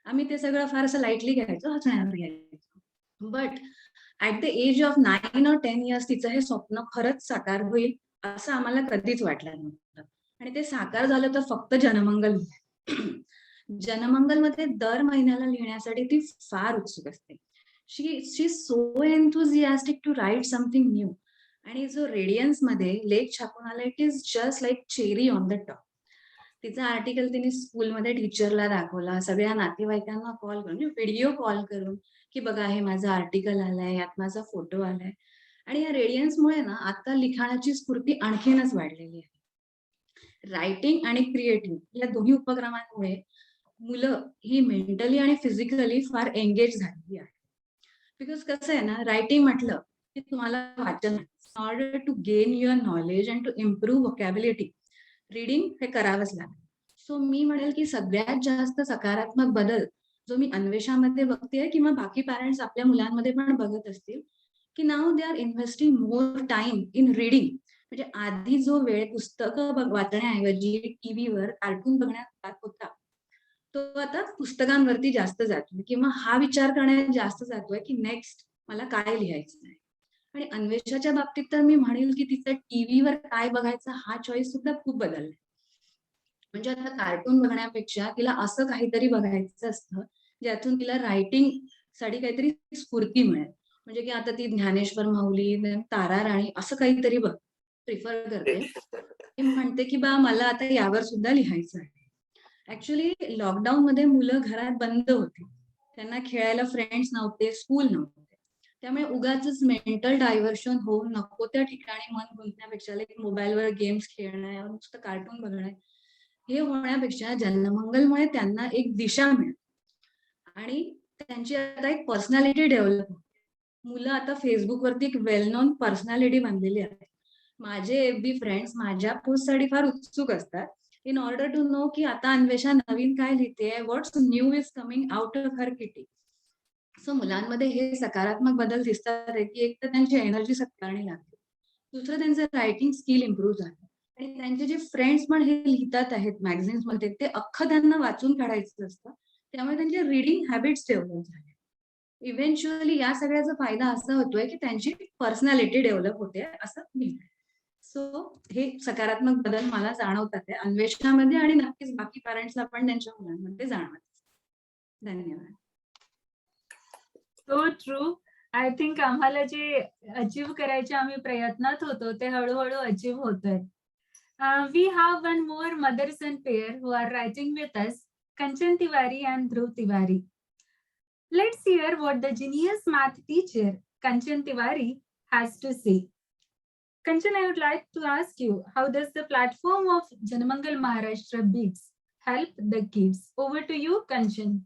आम्ही ते सगळं फार असं लाईटली घ्यायचो, हसण्यावर घ्यायचो. But at the age of 9 or 10 years तिचं हे स्वप्न खरंच साकार होईल असं आम्हाला कधीच वाटलं नव्हतं. आणि ते साकार झालं तर फक्त जनमंगल. जनमंगलमध्ये दर महिन्याला लिहिण्यासाठी ती फार उत्सुक असते. She so enthusiastic to write something new. आणि जो रेडियन्स मध्ये लेख छापून आला, it is just like cherry on the top. तिचा आर्टिकल तिने स्कूलमध्ये टीचरला दाखवला, सगळ्या नातेवाईकांना कॉल करून, व्हिडिओ कॉल करून की बघा हे माझं आर्टिकल आलंय, यात माझा फोटो आलाय. आणि या रेडियन्समुळे ना आता लिखाणाची स्फूर्ती आणखीनच वाढलेली आहे. रायटिंग आणि क्रिएटिव्ह या दोन्ही उपक्रमांमुळे मुलं ही मेंटली आणि फिजिकली फार एंगेज झालेली आहे. बिकॉज कसं आहे ना, रायटिंग म्हटलं की तुम्हाला वाचन, in order to gain your knowledge and to improve vocabulary, reading हे करावंच लागेल. सो मी म्हणेल की सगळ्यात जास्त सकारात्मक बदल जो मी अन्वेषामध्ये बघतेय किंवा बाकी पॅरेंट्स आपल्या मुलांमध्ये पण बघत असतील, की now they are investing more time in reading. म्हणजे आधी जो वेळ पुस्तकं वाचण्याऐवजी टीव्हीवर कार्टून बघण्यात जात होता, तो आता पुस्तकांवरती जास्त जातोय किंवा हा विचार करण्यात जास्त जातोय की नेक्स्ट मला काय लिहायचं आहे. आणि अन्वेषाच्या बाबतीत तर मी म्हणेल की तिचा टीव्हीवर काय बघायचा हा चॉईस सुद्धा खूप बदललाय. म्हणजे आता कार्टून बघण्यापेक्षा तिला असं काहीतरी बघायचं असतं ज्यातून तिला रायटिंग साठी काहीतरी स्फूर्ती मिळेल. म्हणजे की आता ती ज्ञानेश्वर माऊली, तारा राणी असं काहीतरी प्रिफर करते. ती म्हणते की बा मला आता यावर सुद्धा लिहायचं आहे. ऍक्च्युली लॉकडाऊन मध्ये मुलं घरात बंद होती, त्यांना खेळायला फ्रेंड्स नव्हते, स्कूल नव्हते. त्यामुळे उगाच मेंटल डायव्हर्शन होऊन नको त्या ठिकाणी मन गुंतण्यापेक्षा, मोबाईलवर गेम्स खेळणं, नुसतं कार्टून बघणं, हे होण्यापेक्षा जनमंगलमुळे त्यांना एक दिशा मिळते आणि त्यांची आता एक पर्सनॅलिटी डेव्हलप होते. मुलं आता फेसबुकवरती एक वेल नोन पर्सनॅलिटी बनलेली आहे. माझे FB फ्रेंड्स माझ्या पोस्टसाठी फार उत्सुक असतात इन ऑर्डर टू नो की आता अन्वेषा नवीन काय लिहिते, what's new is coming out of her kitty. So मुलांमध्ये हे सकारात्मक बदल दिसतात की एक तर त्यांची एनर्जी सत्कारणी लागते, दुसरं त्यांचं रायटिंग स्किल इम्प्रूव्ह झालं आणि त्यांचे जे फ्रेंड्स पण हे लिहितात आहेत मॅगझिन्स मध्ये ते अख्खं त्यांना वाचून काढायचं असतं. त्यामुळे त्यांचे रीडिंग हॅबिट्स डेव्हलप झाले. इव्हेंच्युअली या सगळ्याचा फायदा असा होतोय की त्यांची पर्सनॅलिटी डेव्हलप होते असं मी. सो हे सकारात्मक बदल मला जाणवतात अन्वेषणामध्ये आणि नक्कीच बाकी पॅरेंट्सला पण त्यांच्या मुलांमध्ये जाणवत. धन्यवाद. So true. आय थिंक आम्हाला जे अचीव्ह करायचे आम्ही प्रयत्नात होतो ते हळूहळू अचीव्ह होतोय. We have one more mother son pair who are writing with us, Kanchan Tiwari and Dhruv Tiwari. Let's hear what the genius math teacher Kanchan Tiwari has to say. Kanchan, I would like to ask you, how does the platform of Janamangal Maharashtra Beats help the kids? Over to you, Kanchan.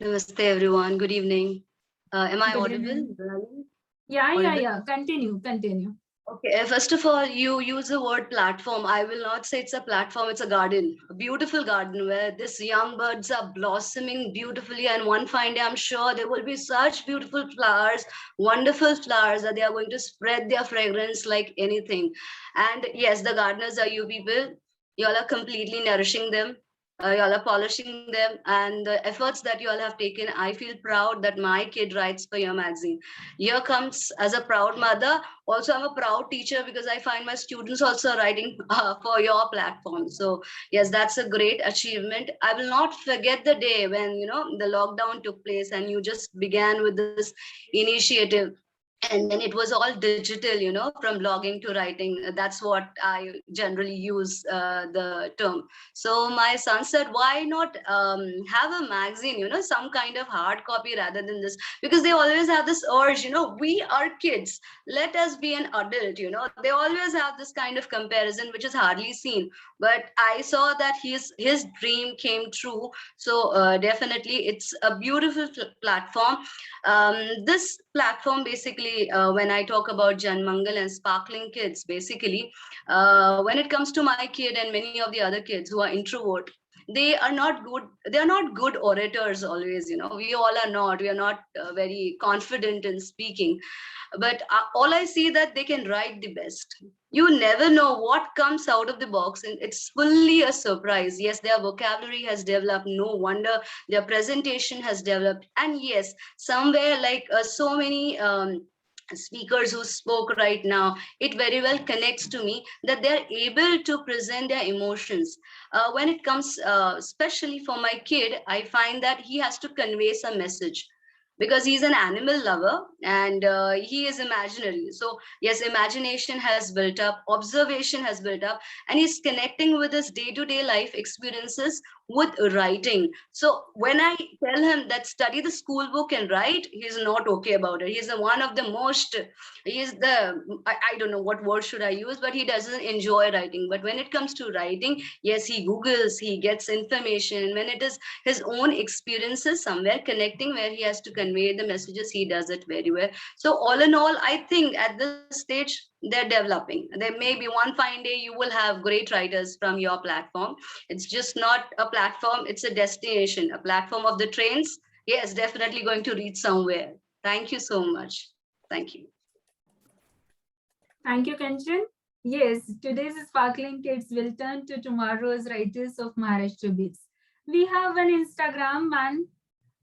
Namaste everyone. Good evening. Am I Good audible? evening. Yeah. Continue. Okay. First of all, you use the word platform. I will not say it's a platform. It's a garden, a beautiful garden where these young birds are blossoming beautifully. And one fine day, I'm sure there will be such beautiful flowers, wonderful flowers that they are going to spread their fragrance like anything. And yes, the gardeners are you people. You all are completely nourishing them. Y'all are polishing them, and the efforts that you all have taken. I feel proud that my kid writes for your magazine. Here comes as a proud mother. Also, I'm a proud teacher because I find my students also writing for your platform. So yes, that's a great achievement. I will not forget the day when the lockdown took place and you just began with this initiative, and then it was all digital, from blogging to writing. That's what I generally use the term. So my son said, why not have a magazine, some kind of hard copy rather than this, because they always have this urge, we are kids, let us be an adult. They always have this kind of comparison which is hardly seen, but I saw that his dream came true. So definitely it's a beautiful platform. This platform basically, when I talk about Jan Mangal and Sparkling Kids, basically, when it comes to my kid and many of the other kids who are introvert, they are not good orators always. We all are not. We are not very confident in speaking, but all I see that they can write the best. You never know what comes out of the box, and it's fully a surprise. Yes, their vocabulary has developed, no wonder their presentation has developed, and yes, somewhere like so many speakers who spoke right now, it very well connects to me that they're able to present their emotions. When it comes especially for my kid, I find that he has to convey some message because he's an animal lover, and he is imaginary. So yes, imagination has built up, observation has built up, and he's connecting with his day-to-day life experiences with writing. So when I tell him that study the school book and write, he's not okay about it. He's one of the most, I don't know what word should I use, but he doesn't enjoy writing. But when it comes to writing, yes, he Googles, he gets information. When it is his own experiences somewhere connecting where he has to convey the messages, he does it very well. So all in all, I think at this stage, they're developing. There may be one fine day you will have great writers from your platform. It's just not a platform, it's a destination, a platform of the trains. Yes, definitely going to reach somewhere. Thank you so much. Thank you. Thank you, Kanchan. Yes, today's Sparkling Kids will turn to tomorrow's writers of Maharashtra Beats. We have an Instagram man,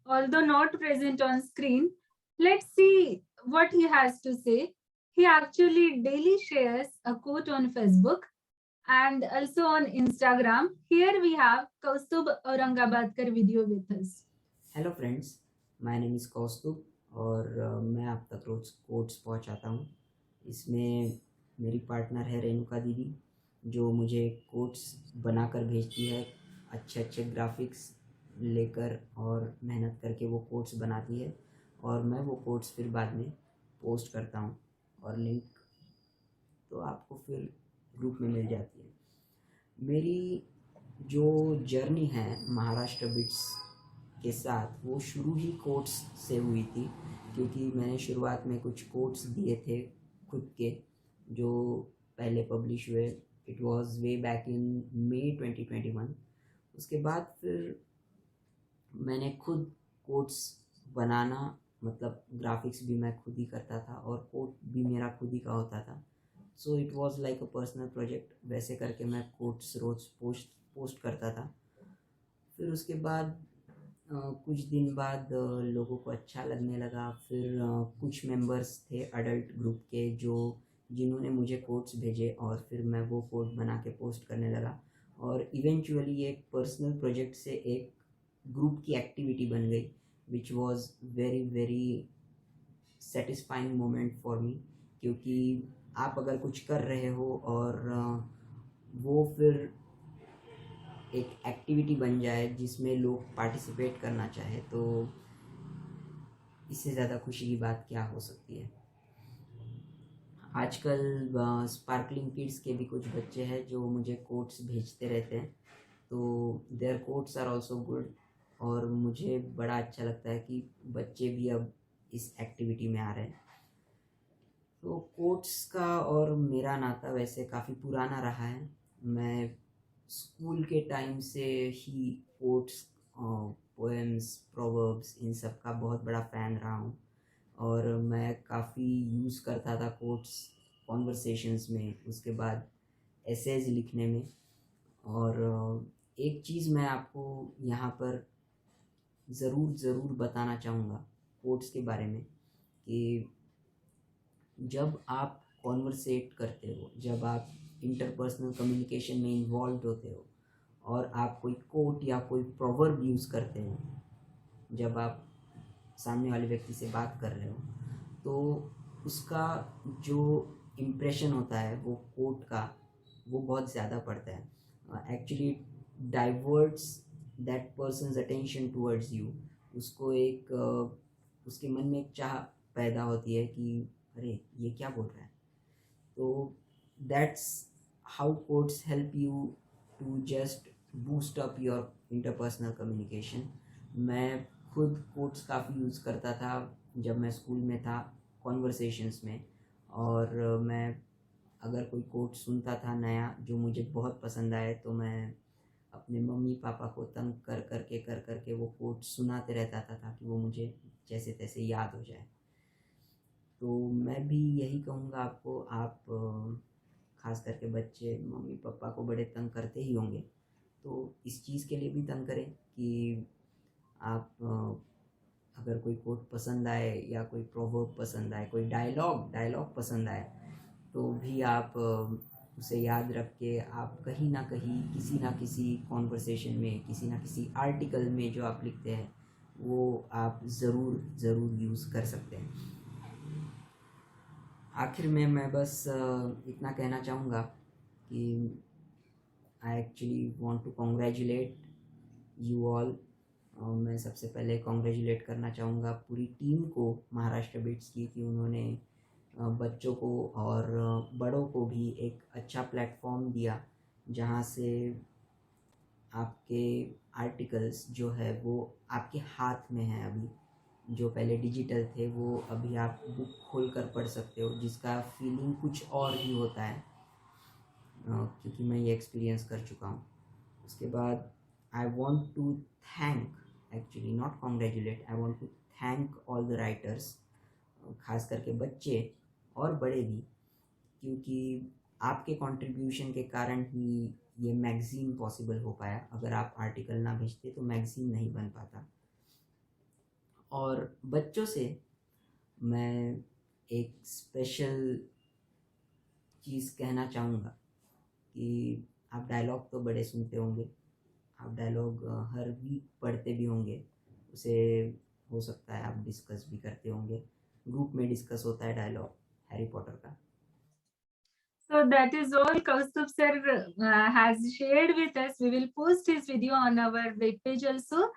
although not present on screen. Let's see what he has to say. He actually daily shares a quote on Facebook and also on Instagram. Here we have Kaustubh Aurangabadkar video with us. Hello friends, my name is Kaustubh और मैं आप तक रोज quotes पहुंचाता हूं। इसमें मेरी partner है रेणुका दीदी, जो मुझे कोट्स बनाकर भेजती है, अच्छे अच्छे ग्राफिक्स लेकर और मेहनत करके वो कोट्स बनाती है और मैं वो कोट्स फिर बाद में पोस्ट करता हूं और लिंक तो आपको फिर ग्रुप में मिल जाती है। मेरी जो जर्नी है महाराष्ट्र बिट्स के साथ, वो शुरू ही कोट्स से हुई थी, क्योंकि मैंने शुरुआत में कुछ कोट्स दिए थे खुद के, जो पहले पब्लिश हुए। It was way back in May 2021। उसके बाद फिर मैंने खुद कोट्स बनाना, मतलब ग्राफिक्स भी मैं खुद ही करता था और कोट भी मेरा खुद ही का होता था। So it was like a personal project. वैसे करके मैं कोट्स रोज पोस्ट करता था। फिर उसके बाद कुछ दिन बाद लोगों को अच्छा लगने लगा। फिर कुछ मेंबर्स थे अडल्ट ग्रुप के जिन्होंने मुझे कोट्स भेजे और फिर मैं वो कोट बना के पोस्ट करने लगा और इवेंचुअली एक पर्सनल प्रोजेक्ट से एक ग्रुप की एक्टिविटी बन गई, which was very very satisfying moment for me. क्योंकि आप अगर कुछ कर रहे हो और वो फिर एक एक्टिविटी बन जाए जिसमें लोग पार्टिसिपेट करना चाहे, तो इससे ज़्यादा खुशी की बात क्या हो सकती है। आजकल स्पार्कलिंग किड्स के भी कुछ बच्चे हैं जो मुझे कोट्स भेजते रहते हैं, तो their quotes are also good और मुझे बड़ा अच्छा लगता है कि बच्चे भी अब इस एक्टिविटी में आ रहे हैं। तो कोट्स का और मेरा नाता वैसे काफ़ी पुराना रहा है। मैं स्कूल के टाइम से ही कोट्स, पोएम्स, प्रोवर्ब्स, इन सब का बहुत बड़ा फ़ैन रहा हूँ और मैं काफ़ी यूज़ करता था कोट्स कॉन्वर्सेशंस में, उसके बाद एसेज लिखने में। और एक चीज़ मैं आपको यहाँ पर ज़रूर बताना चाहूँगा कोट्स के बारे में कि जब आप कॉन्वर्सेट करते हो, जब आप इंटरपर्सनल कम्युनिकेशन में इन्वॉल्व होते हो और आप कोई कोट या कोई प्रोवर्ब यूज़ करते हो, जब आप सामने वाले व्यक्ति से बात कर रहे हो, तो उसका जो इम्प्रेशन होता है वो कोट का, वो बहुत ज़्यादा पड़ता है। Actually diverts that person's attention towards you. उसको एक उसके मन में एक चाह पैदा होती है कि अरे ये क्या बोल रहा है। तो that's how quotes help you to just boost up your interpersonal communication. मैं खुद कोट्स काफ़ी यूज़ करता था जब मैं स्कूल में था कॉन्वर्सेशंस में, और मैं अगर कोई कोट सुनता था नया जो मुझे बहुत पसंद आए तो मैं अपने मम्मी पापा को तंग कर करके वो कोट सुनाते रहता था ताकि वो मुझे जैसे तैसे याद हो जाए। तो मैं भी यही कहूँगा आपको, आप ख़ास करके बच्चे मम्मी पापा को बड़े तंग करते ही होंगे, तो इस चीज़ के लिए भी तंग करें कि आप अगर कोई कोट पसंद आए या कोई प्रोवर्ब पसंद आए, कोई डायलॉग पसंद आए, तो भी आप उसे याद रख के आप कहीं ना कहीं किसी ना किसी कॉन्वर्सेशन में, किसी ना किसी आर्टिकल में जो आप लिखते हैं वो आप ज़रूर यूज़ कर सकते हैं। आखिर में मैं बस इतना कहना चाहूँगा कि I actually want to congratulate you all. मैं सबसे पहले कॉन्ग्रेचुलेट करना चाहूँगा पूरी टीम को महाराष्ट्र बिट्स की कि उन्होंने बच्चों को और बड़ों को भी एक अच्छा प्लेटफॉर्म दिया जहाँ से आपके आर्टिकल्स जो है वो आपके हाथ में है। अभी जो पहले डिजिटल थे वो अभी आप बुक खोल कर पढ़ सकते हो, जिसका फीलिंग कुछ और ही होता है, क्योंकि मैं ये एक्सपीरियंस कर चुका हूँ। उसके बाद I want to thank, actually not congratulate, I want to thank all the writers, खास करके बच्चे और बड़े भी, क्योंकि आपके कंट्रीब्यूशन के कारण ही ये मैगज़ीन पॉसिबल हो पाया। अगर आप आर्टिकल ना भेजते तो मैगज़ीन नहीं बन पाता। और बच्चों से मैं एक स्पेशल चीज़ कहना चाहूँगा कि आप डायलॉग तो बड़े सुनते होंगे, आप डायलॉग हर वीक पढ़ते भी होंगे, उसे हो सकता है आप डिस्कस भी करते होंगे, ग्रुप में डिस्कस होता है डायलॉग हैरी पॉटर का। So that is all Kaustubh sir has shared with us. We will post his video on our web page also.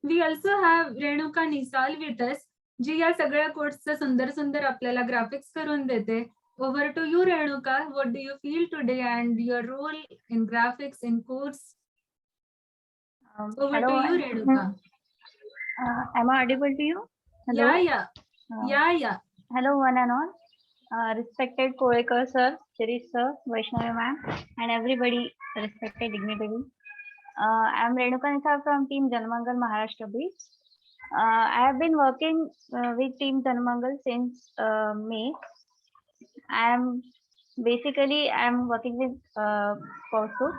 We also have Renuka Nisal with us, जी या सगळ्या कोर्सचं सुंदर आपल्याला graphics करून देते. Over to you, Renuka. What do you feel today and your role in graphics in course? Over Hello. to you, Renuka. Am I audible to you? Hello? Yeah. Hello, one and all. Respected Koekar sir, Shirish sir, Vaishnavi ma'am, and everybody, respected dignitaries. I am Renuka Nisal from Team Janamangal Maharashtra Beats. I have been working with Team Janamangal since May. I am working with Kaustubh.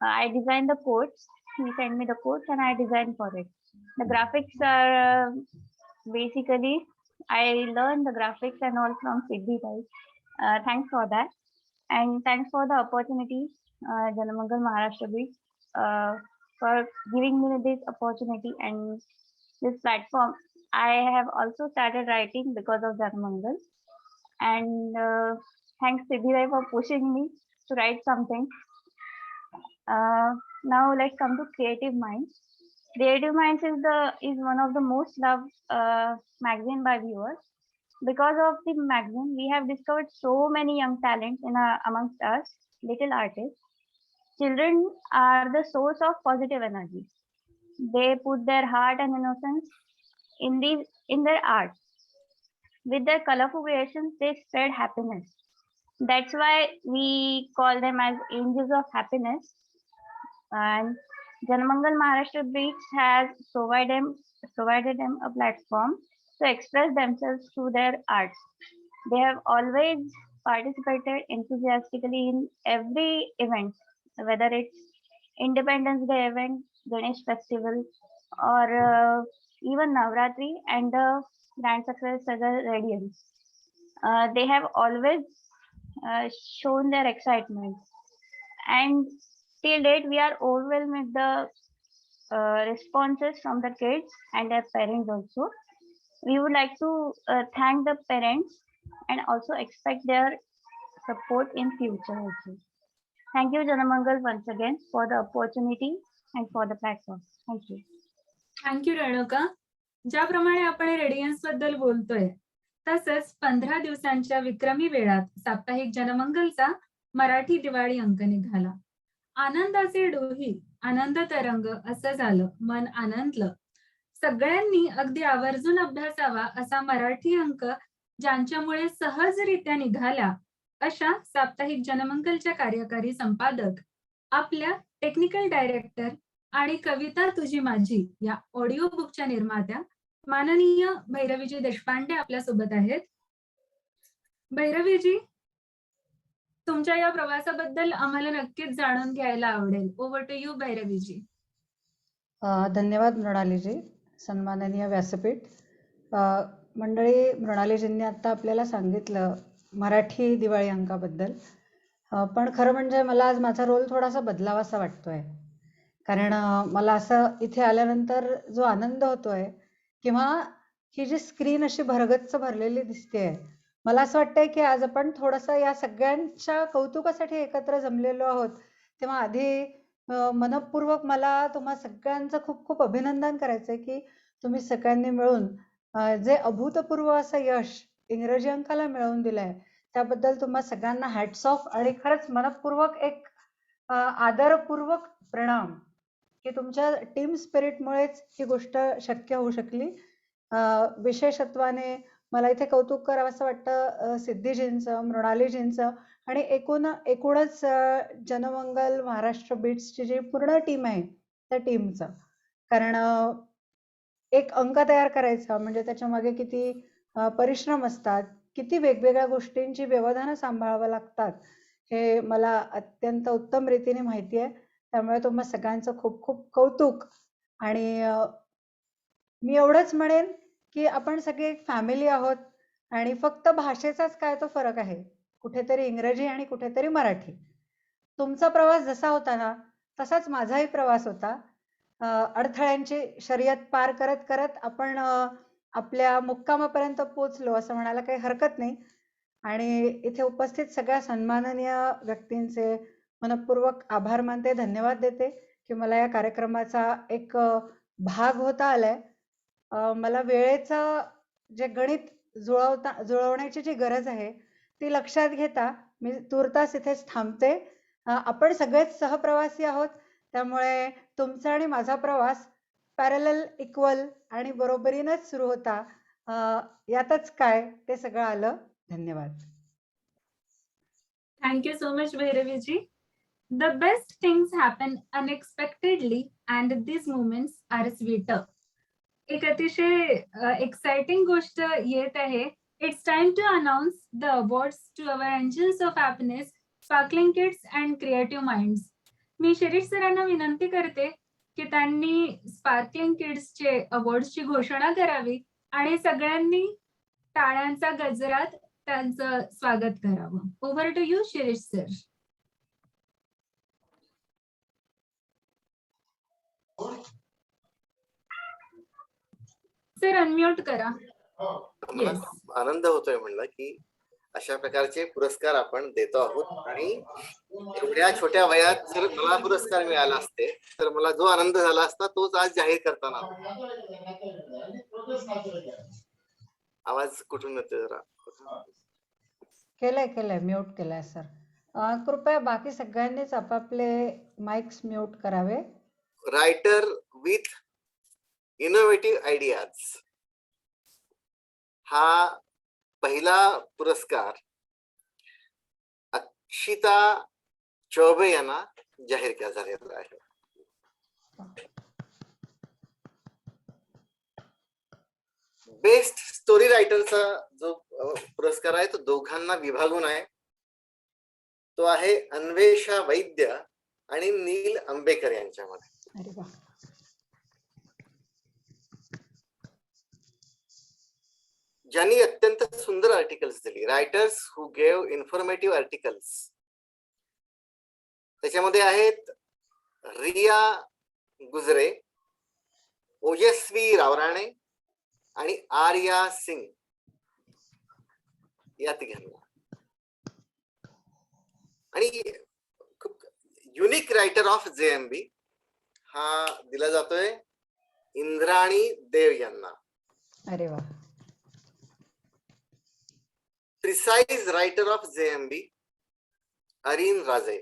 I designed the codes. He sent me the codes and I designed for it. The graphics are basically, I learned the graphics and all from Siddhi Rai. Thanks for that. And thanks for the opportunity, Janamangal Maharashtra Beats, for giving me this opportunity and this platform. I have also started writing because of Janamangal. And thanks Siddhi Rai for pushing me to write something. Now let's come to Creative Minds. Creative Minds is one of the most loved magazine by viewers. Because of the magazine, we have discovered so many young talents amongst us, little artists. Children are the source of positive energy. They put their heart and innocence in their art. With their colorful creations, they spread happiness. That's why we call them as angels of happiness. And Janamangal Maharashtra Beats has provided them a platform to express themselves through their arts. They have always participated enthusiastically in every event, whether it's Independence Day event, Ganesh festival, or even Navratri and the grand success as a radiance. They have always shown their excitement, and till date we are overwhelmed with the responses from the kids and their parents also. We would like to thank the parents and also expect their support in future also. Thank you, Janamangal, once again for the opportunity and for the platform. Thank you. Thank you Renuka. ज्याप्रमाणे आपण Radiance बद्दल बोलतोय तसंच 15 दिवसांच्या विक्रमी वेळात साप्ताहिक जनमंगलचा मराठी दिवाळी अंक निघाला. आनंदाचे डोही आनंद तरंग असं झालं, मन आनंदलं. सगळ्यांनी अगदी आवर्जून अभ्यासावा असा मराठी अंक ज्यांच्यामुळे सहजरित्या निघाल्या अशा साप्ताहिक जनमंगलच्या कार्यकारी संपादक, आपल्या टेक्निकल डायरेक्टर आणि कविता तुझी माझी या ऑडिओ बुकच्या निर्मात्या माननीय भैरवीजी देशपांडे आपल्या सोबत आहेत. भैरवीजी, तुमच्या या प्रवासाबद्दल आम्हाला नक्कीच जाणून घ्यायला आवडेल. ओव्हर टू यू भैरवीजी. धन्यवाद मृणालीजी. सन्माननीय व्यासपीठ मंडळी, मृणालीजींनी आता आपल्याला सांगितलं मराठी दिवाळी अंकाबद्दल, पण खरं म्हणजे मला आज माझा रोल थोडासा बदलावासा वाटतोय. कारण मला असं इथे आल्यानंतर जो आनंद होतोय किंवा ही जी स्क्रीन अशी भरगच्च भरलेली दिसतेय, मला असं वाटतंय की आज आपण थोडंसं या सगळ्यांच्या कौतुकासाठी एकत्र जमलेलो आहोत. तेव्हा आधी मनपूर्वक मला तुम्हा सगळ्यांचं खूप खूप अभिनंदन करायचंय की तुम्ही सगळ्यांनी मिळून जे अभूतपूर्व असं यश इंग्रजी अंकाला मिळवून दिलंय त्याबद्दल तुम्हा सगळ्यांना हॅट्स ऑफ आणि खरंच मनपूर्वक एक आदरपूर्वक प्रणाम की तुमच्या टीम स्पिरिटमुळेच ही गोष्ट शक्य होऊ शकली. विशेषत्वाने मला इथे कौतुक करावं असं वाटतं सिद्धीजींचं, मृणालीजींचं आणि एकूणच जनमंगल महाराष्ट्र बीट्सची जी पूर्ण टीम आहे त्या टीमचं. कारण एक अंक तयार करायचा म्हणजे त्याच्या मागे किती परिश्रम असतात, किती वेगवेगळ्या गोष्टींची व्यवधानं सांभाळावं लागतात हे मला अत्यंत उत्तम रीतीने माहिती आहे. त्यामुळे तुम्हा सगळ्यांचं खूप खूप कौतुक. आणि मी एवढंच म्हणेन की आपण सगळे एक फॅमिली आहोत आणि फक्त भाषेचाच काय तो फरक आहे, कुठेतरी इंग्रजी आणि कुठेतरी मराठी. तुमचा प्रवास जसा होता ना तसाच माझाही प्रवास होता. अडथळ्यांची शर्यत पार करत करत आपण आपल्या मुक्कामापर्यंत पोहोचलो असं म्हणायला काही हरकत नाही. आणि इथे उपस्थित सगळ्या सन्माननीय व्यक्तींचे मनपूर्वक आभार मानते, धन्यवाद देते की मला या कार्यक्रमाचा एक भाग होता आलाय. मला वेळेचं जे गणित जुळवण्याची जी गरज आहे ती लक्षात घेता मी तुर्तास इथेच थांबते. आपण सगळेच सहप्रवासी आहोत, त्यामुळे तुमचा आणि माझा प्रवास पॅरलल, इक्वल आणि बरोबरीनच सुरू होता. यातच काय ते सगळं आलं. धन्यवाद. थँक्यू सो मच भैरवीजी. The best things happen unexpectedly and this moments are sweeter. एक अतिशय एक्साइटिंग गोष्ट येत आहे. It's time to announce the awards to our angels of happiness, sparkling kids and creative minds. मी शिरीष सरांना विनंती करते की त्यांनी स्पार्कलिंग किड्सचे अवॉर्ड्सची घोषणा करावी आणि सगळ्यांनी टाळ्यांचा गजरात त्यांचं स्वागत करावं. Over to you Shirish sir. Sir unmute करा. मला आनंद होतोय म्हणलं की अशा प्रकारचे पुरस्कार आपण देतो आहोत आणि एवढ्या छोट्या वयात जर मला पुरस्कार मिळाला असते तर मला जो आनंद झाला असता तोच आज जाहीर करताना. आवाज कुठून येतोय जरा? केलंय म्यूट केलंय सर. कृपया बाकी सगळ्यांनीच आपापले माइक्स म्यूट करावे. रायटर विथ इनोव्हेटिव्ह आयडियाज हा पहिला पुरस्कार अक्षिता चौबे यांना जाहीर केला झालेला आहे. बेस्ट स्टोरी रायटरचा जो पुरस्कार आहे तो दोघांना विभागून आहे. तो आहे अन्वेषा वैद्य आणि नील आंबेकर यांच्यामध्ये. अरे वा. ज्यांनी अत्यंत सुंदर आर्टिकल्स दिली, writers who gave informative articles. त्याच्यामध्ये आहेत रिया गुजरे, ओजस्वी रावराणे आणि आर्या सिंग या तिघांना. आणि खूप युनिक रायटर ऑफ JMB हा दिला जातोय इंद्राणी देव यांना. अरे वा. Precise writer of JMB Arin Raje.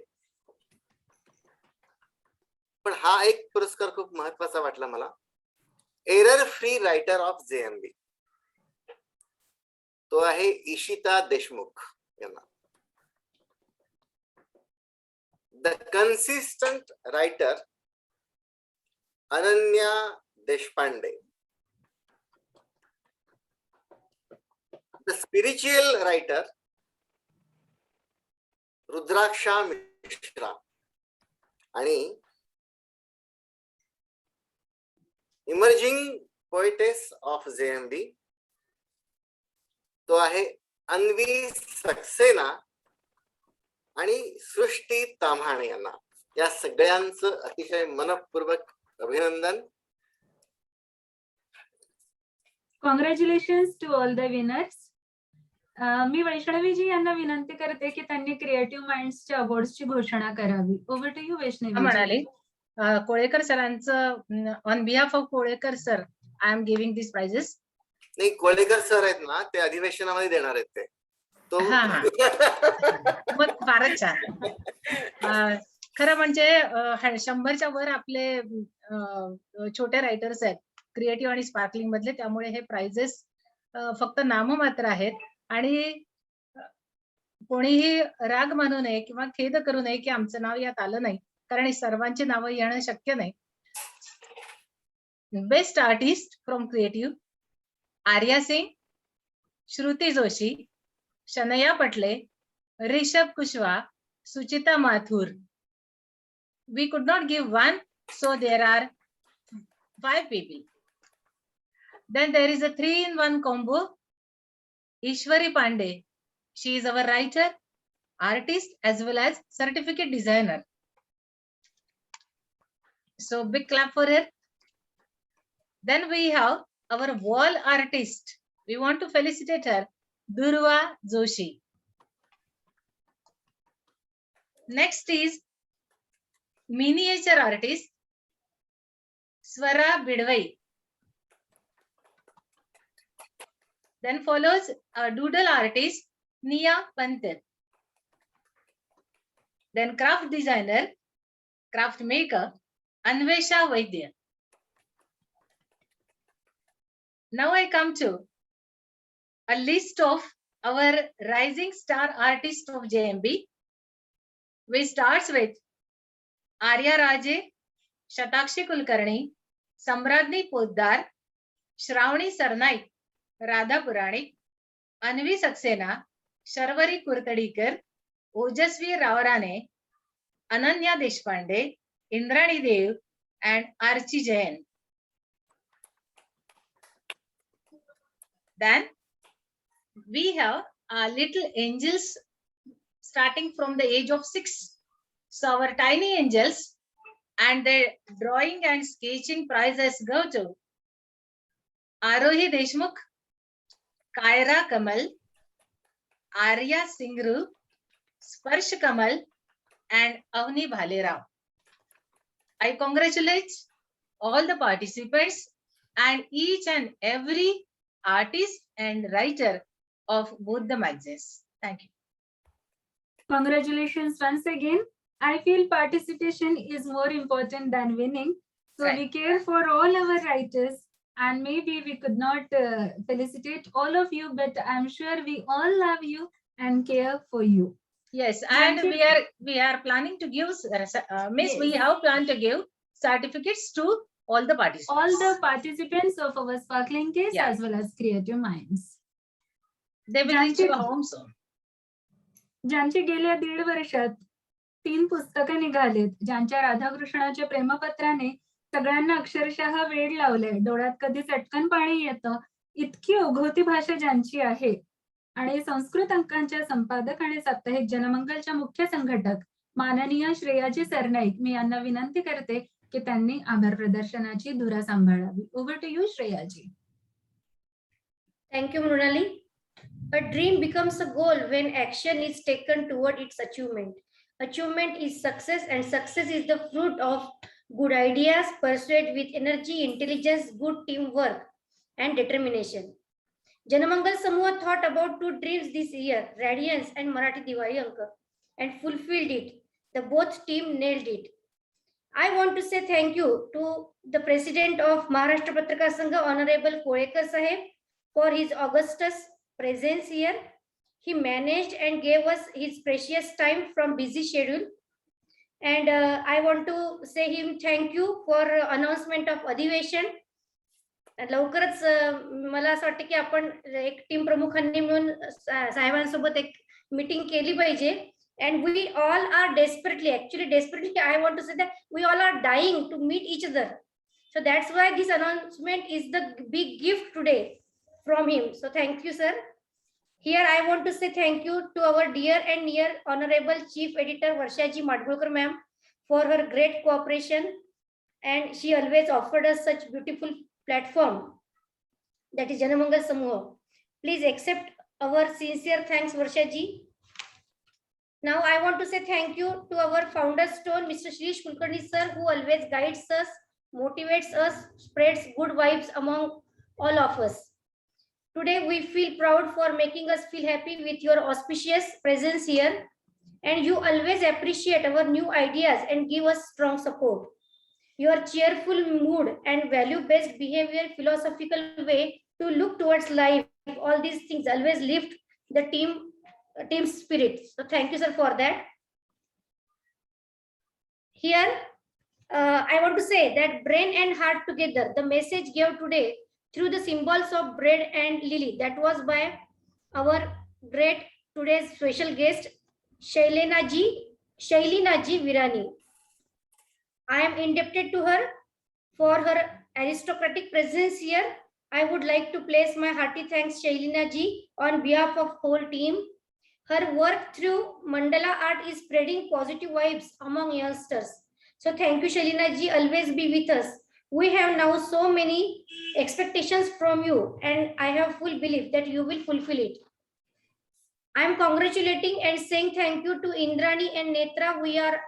पण हा एक पुरस्कार खूप महत्वाचा वाटला मला, error free writer of JMB, तो आहे इशिता देशमुख यांना. The consistent writer Ananya Deshpande. The spiritual writer Rudraksha Mishra. आणि इमर्जिंग पोएटेस ऑफ JMB तो आहे अन्वी सक्सेना आणि सृष्टी ताम्हाणे यांना. या सगळ्यांचं अतिशय मनपूर्वक अभिनंदन. Congratulations to all the winners. मी वैष्णवीजी यांना विनंती करते की त्यांनी क्रिएटिव्ह माइंड्सच्या अवॉर्ड्सची घोषणा करावी. Over to you Vaishnavi. म्हणाले कोळेकर सरांचं on behalf of Kolekar sir I am giving this prizes. नाही, कोळेकर सर आहेत ना, ते अधिवेशनामध्ये देणार आहेत ते. तो मग फारच छान. खरं म्हणजे 100च्या वर आपले छोटे रायटर्स आहेत क्रिएटिव्ह आणि स्पार्कलिंग मधले, त्यामुळे हे प्राइजेस फक्त नाममात्र आहेत. आणि कोणीही राग मानू नये किंवा खेद करू नये की आमचं नाव यात आलं नाही, कारण सर्वांची नावं येणं शक्य नाही. Best artist from creative Arya Singh, Shruti Joshi, Shanaya Patle, Rishabh Kushwah, Suchita Mathur. We could not give one, so there are 5 people. Then there is a 3-in-1 combo. Ishwari Pandey, she is our writer, artist as well as certificate designer. So big clap for her. Then we have our wall artist. We want to felicitate her, Durva Joshi. Next is miniature artist, Swara Bidwai. Then follows a doodle artist, Nia Panthit. Then craft designer, craft maker, Anvesha Vaidya. Now I come to a list of our rising star artists of JMB. We starts with Arya Raje, Shatakshi Kulkarni, Samradni Poddar, Shravani Sarnaik, Radha Puranik, Anvi Saxena, Sharvari Kurtadikar, Ojasvi Ravarane, Ananya Deshpande, Indrani Dev, and Archie Jain. Then we have little angels starting from the age of 6. So our tiny angels and their drawing and sketching prizes go to Arohi Deshmukh, Kaira Kamal, Arya Singru, Sparsh Kamal, and Avni Bhalerao. I congratulate all the participants and each and every artist and writer of both the magazines. Thank you. Congratulations once again. I feel participation is more important than winning. So Right. we care for all our writers, and maybe we could not felicitate all of you, but I'm sure we all love you and care for you. Yes, and Janshi- we are planning to give Miss, we Yes. have planned to give certificates to all the participants. All the participants of our Sparkling Case Yeah. as well as Creative Minds. They will reach Janshi- your home soon. ज्यांची गेल्या 1.5 वर्षात 3 पुस्तकं निघालेत, ज्यांच्या राधाकृष्णाच्या प्रेमपत्राने सगळ्यांना अक्षरशः वेड लावलंय. डोळ्यात कधी चटकन पाणी येतं, इतकी ओघवती भाषा ज्यांची आहे. आणि संस्कृत अंकांच्या संपादक आणि साप्ताहिक जनमंगलच्या मुख्य संघटक माननीय श्रेयाजी सरनाईक, मी यांना विनंती करते की त्यांनी आभार प्रदर्शनाची धुरा सांभाळावी. ओव्हर टू यू श्रेयाजी. Thank you, Mrunali. A dream becomes a goal when action is taken toward its achievement. Achievement is success, and success is the fruit of good ideas pursued with energy, intelligence, good teamwork, and determination. Janamangal Samuha thought about 2 dreams this year, Radiance and Marathi Diwali Anka, and fulfilled it. The both team nailed it. I want to say thank you to the president of Maharashtra Patrikar Sangha, Honorable Kolekar Saheb, for his augustous presence here. He managed and gave us his precious time from busy schedule. And I want to say him thank you for announcement of अधिवेशन. लवकरच मला असं वाटतं की आपण एक team प्रमुखांनी मिळून साहेबांसोबत एक मीटिंग केली पाहिजे. And we all are desperately, I want to say that we all are dying to meet each other. So that's why this announcement is the big gift today from him. So thank you, sir. Here I want to say thank you to our dear and near Honorable Chief Editor Varshaji Madgulkar ma'am for her great cooperation, and she always offered us such beautiful platform, that is Janamangal Samuha. Please accept our sincere thanks, Varshaji. Now I want to say thank you to our founder stone, Mr. Shirish Kulkarni sir, who always guides us, motivates us, spreads good vibes among all of us. Today we feel proud for making us feel happy with your auspicious presence here, and you always appreciate our new ideas and give us strong support. Your cheerful mood and value-based behavior, philosophical way to look towards life, all these things always lift the team spirit. So thank you, sir, for that. Here I want to say that brain and heart together, the message gave today through the symbols of bread and lily, that was by our great today's special guest Shailina ji Virani. I am indebted to her for her aristocratic presence here. I would like to place my hearty thanks Shailina ji on behalf of whole team. Her work through mandala art is spreading positive vibes among youngsters. So thank you, Shailina ji, always be with us. We have now so many expectations from you, and I have full belief that you will fulfill it. I am congratulating and saying thank you to Indrani and Netra. We are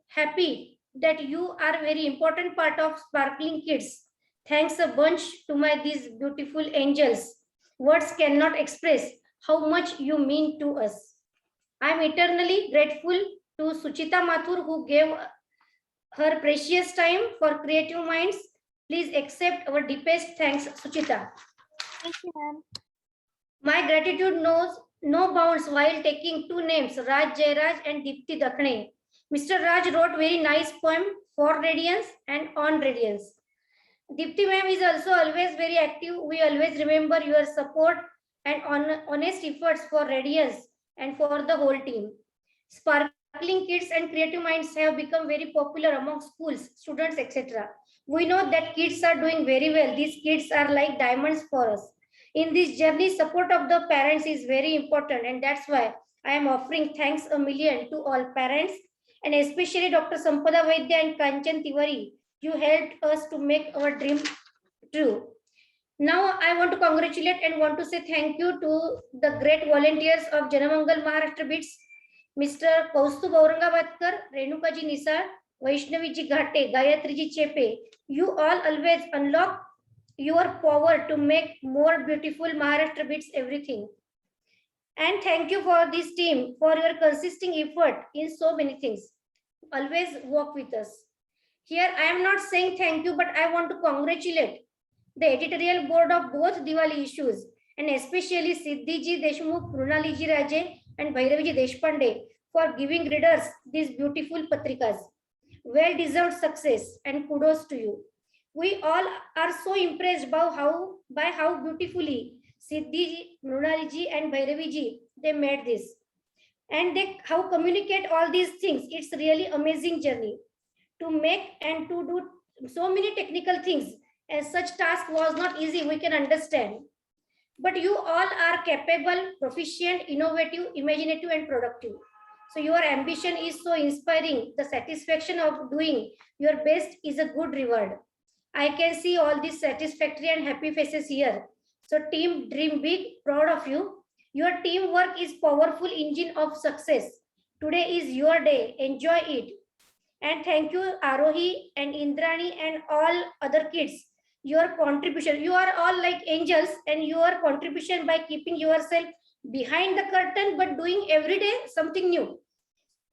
happy that you are very important part of Sparkling Kids. Thanks a bunch to these beautiful angels. Words cannot express how much you mean to us. I am eternally grateful to Suchita Mathur, who gave her precious time for Creative Minds. Please accept our deepest thanks, Suchita. Thank you, ma'am. My gratitude knows no bounds while taking 2 names, Raj Jairaj and Dipti Dakhne. Mr. Raj wrote very nice poem for Radiance and on Radiance. Dipti ma'am is also always very active. We always remember your support and honest efforts for Radiance and for the whole team. Sparkling Kids and Creative Minds have become very popular among schools, students, etc. We know that kids are doing very well. These kids are like diamonds for us. In this journey, support of the parents is very important, and that's why I am offering thanks a million to all parents, and especially Dr. Sampada Vaidya and Kanchan Tiwari. You helped us to make our dream true. Now I want to congratulate and want to say thank you to the great volunteers of Janamangal Maharashtra Beats, Mr. Kaustubh Aurangabadkar, Renukaji Nisar, Vaishnavi Ghate, Gayatri Chepe. You all always unlock your power to make more beautiful Maharashtra Beats everything. And thank you for this team for your consistent effort in so many things. Always work with us. Here I am not saying thank you, but I want to congratulate the editorial board of both Diwali issues, and especially Siddhi ji Deshmukh, Mrunali ji Raje, and Bhairavi ji Deshpande for giving readers these beautiful patrikas. Well deserved success, and kudos to you. We all are so impressed by how beautifully Siddhi ji, Mrunali ji, and Bhairavi ji they made this. and they how communicate all these things. It's really amazing journey to make and to do so many technical things, and such task was not easy, we can understand. But you all are capable, proficient, innovative, imaginative, and productive. So your ambition is so inspiring. The satisfaction of doing your best is a good reward. I can see all these satisfactory and happy faces here. So team, dream big, proud of you. Your teamwork is powerful engine of success. Today is your day. Enjoy it. And thank you, Arohi and Indrani and all other kids. Your contribution, you are all like angels, and your contribution by keeping yourself behind the curtain but doing every day something new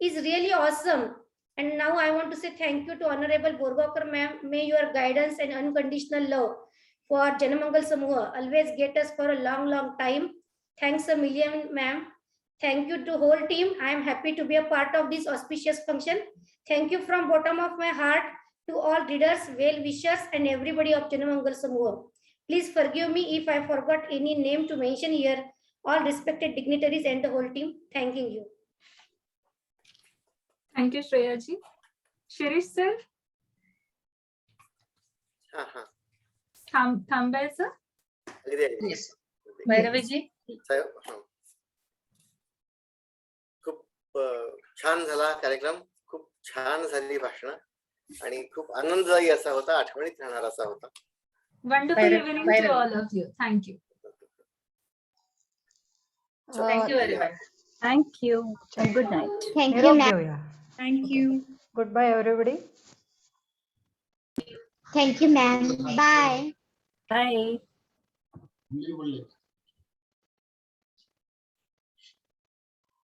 is really awesome. And now I want to say thank you to Honorable Borgaonkar ma'am. May your guidance and unconditional love for Janamangal Samuha always get us for a long, long time. Thanks a million, ma'am. Thank you to whole team. I am happy to be a part of this auspicious function. Thank you from bottom of my heart to all readers, well-wishers, and everybody of Janamangal Samuha. Please forgive me if I forgot any name to mention here. All respected dignitaries and the whole team, thanking you. Thank you, Shreya ji. Shirish sir, थांबायचं? Yes. भैरवीजी. खूप छान झाला कार्यक्रम, खूप छान झाली भाषण आणि खूप आनंददायी असा होता, आठवणीत राहणार असा होता. Wonderful evening to all of you. Thank you. Thank you very much. Thank you. And good night. Thank you, निरोप ma'am. घेऊया. Thank you. Goodbye, everybody. Thank you, ma'am. Bye. Bye.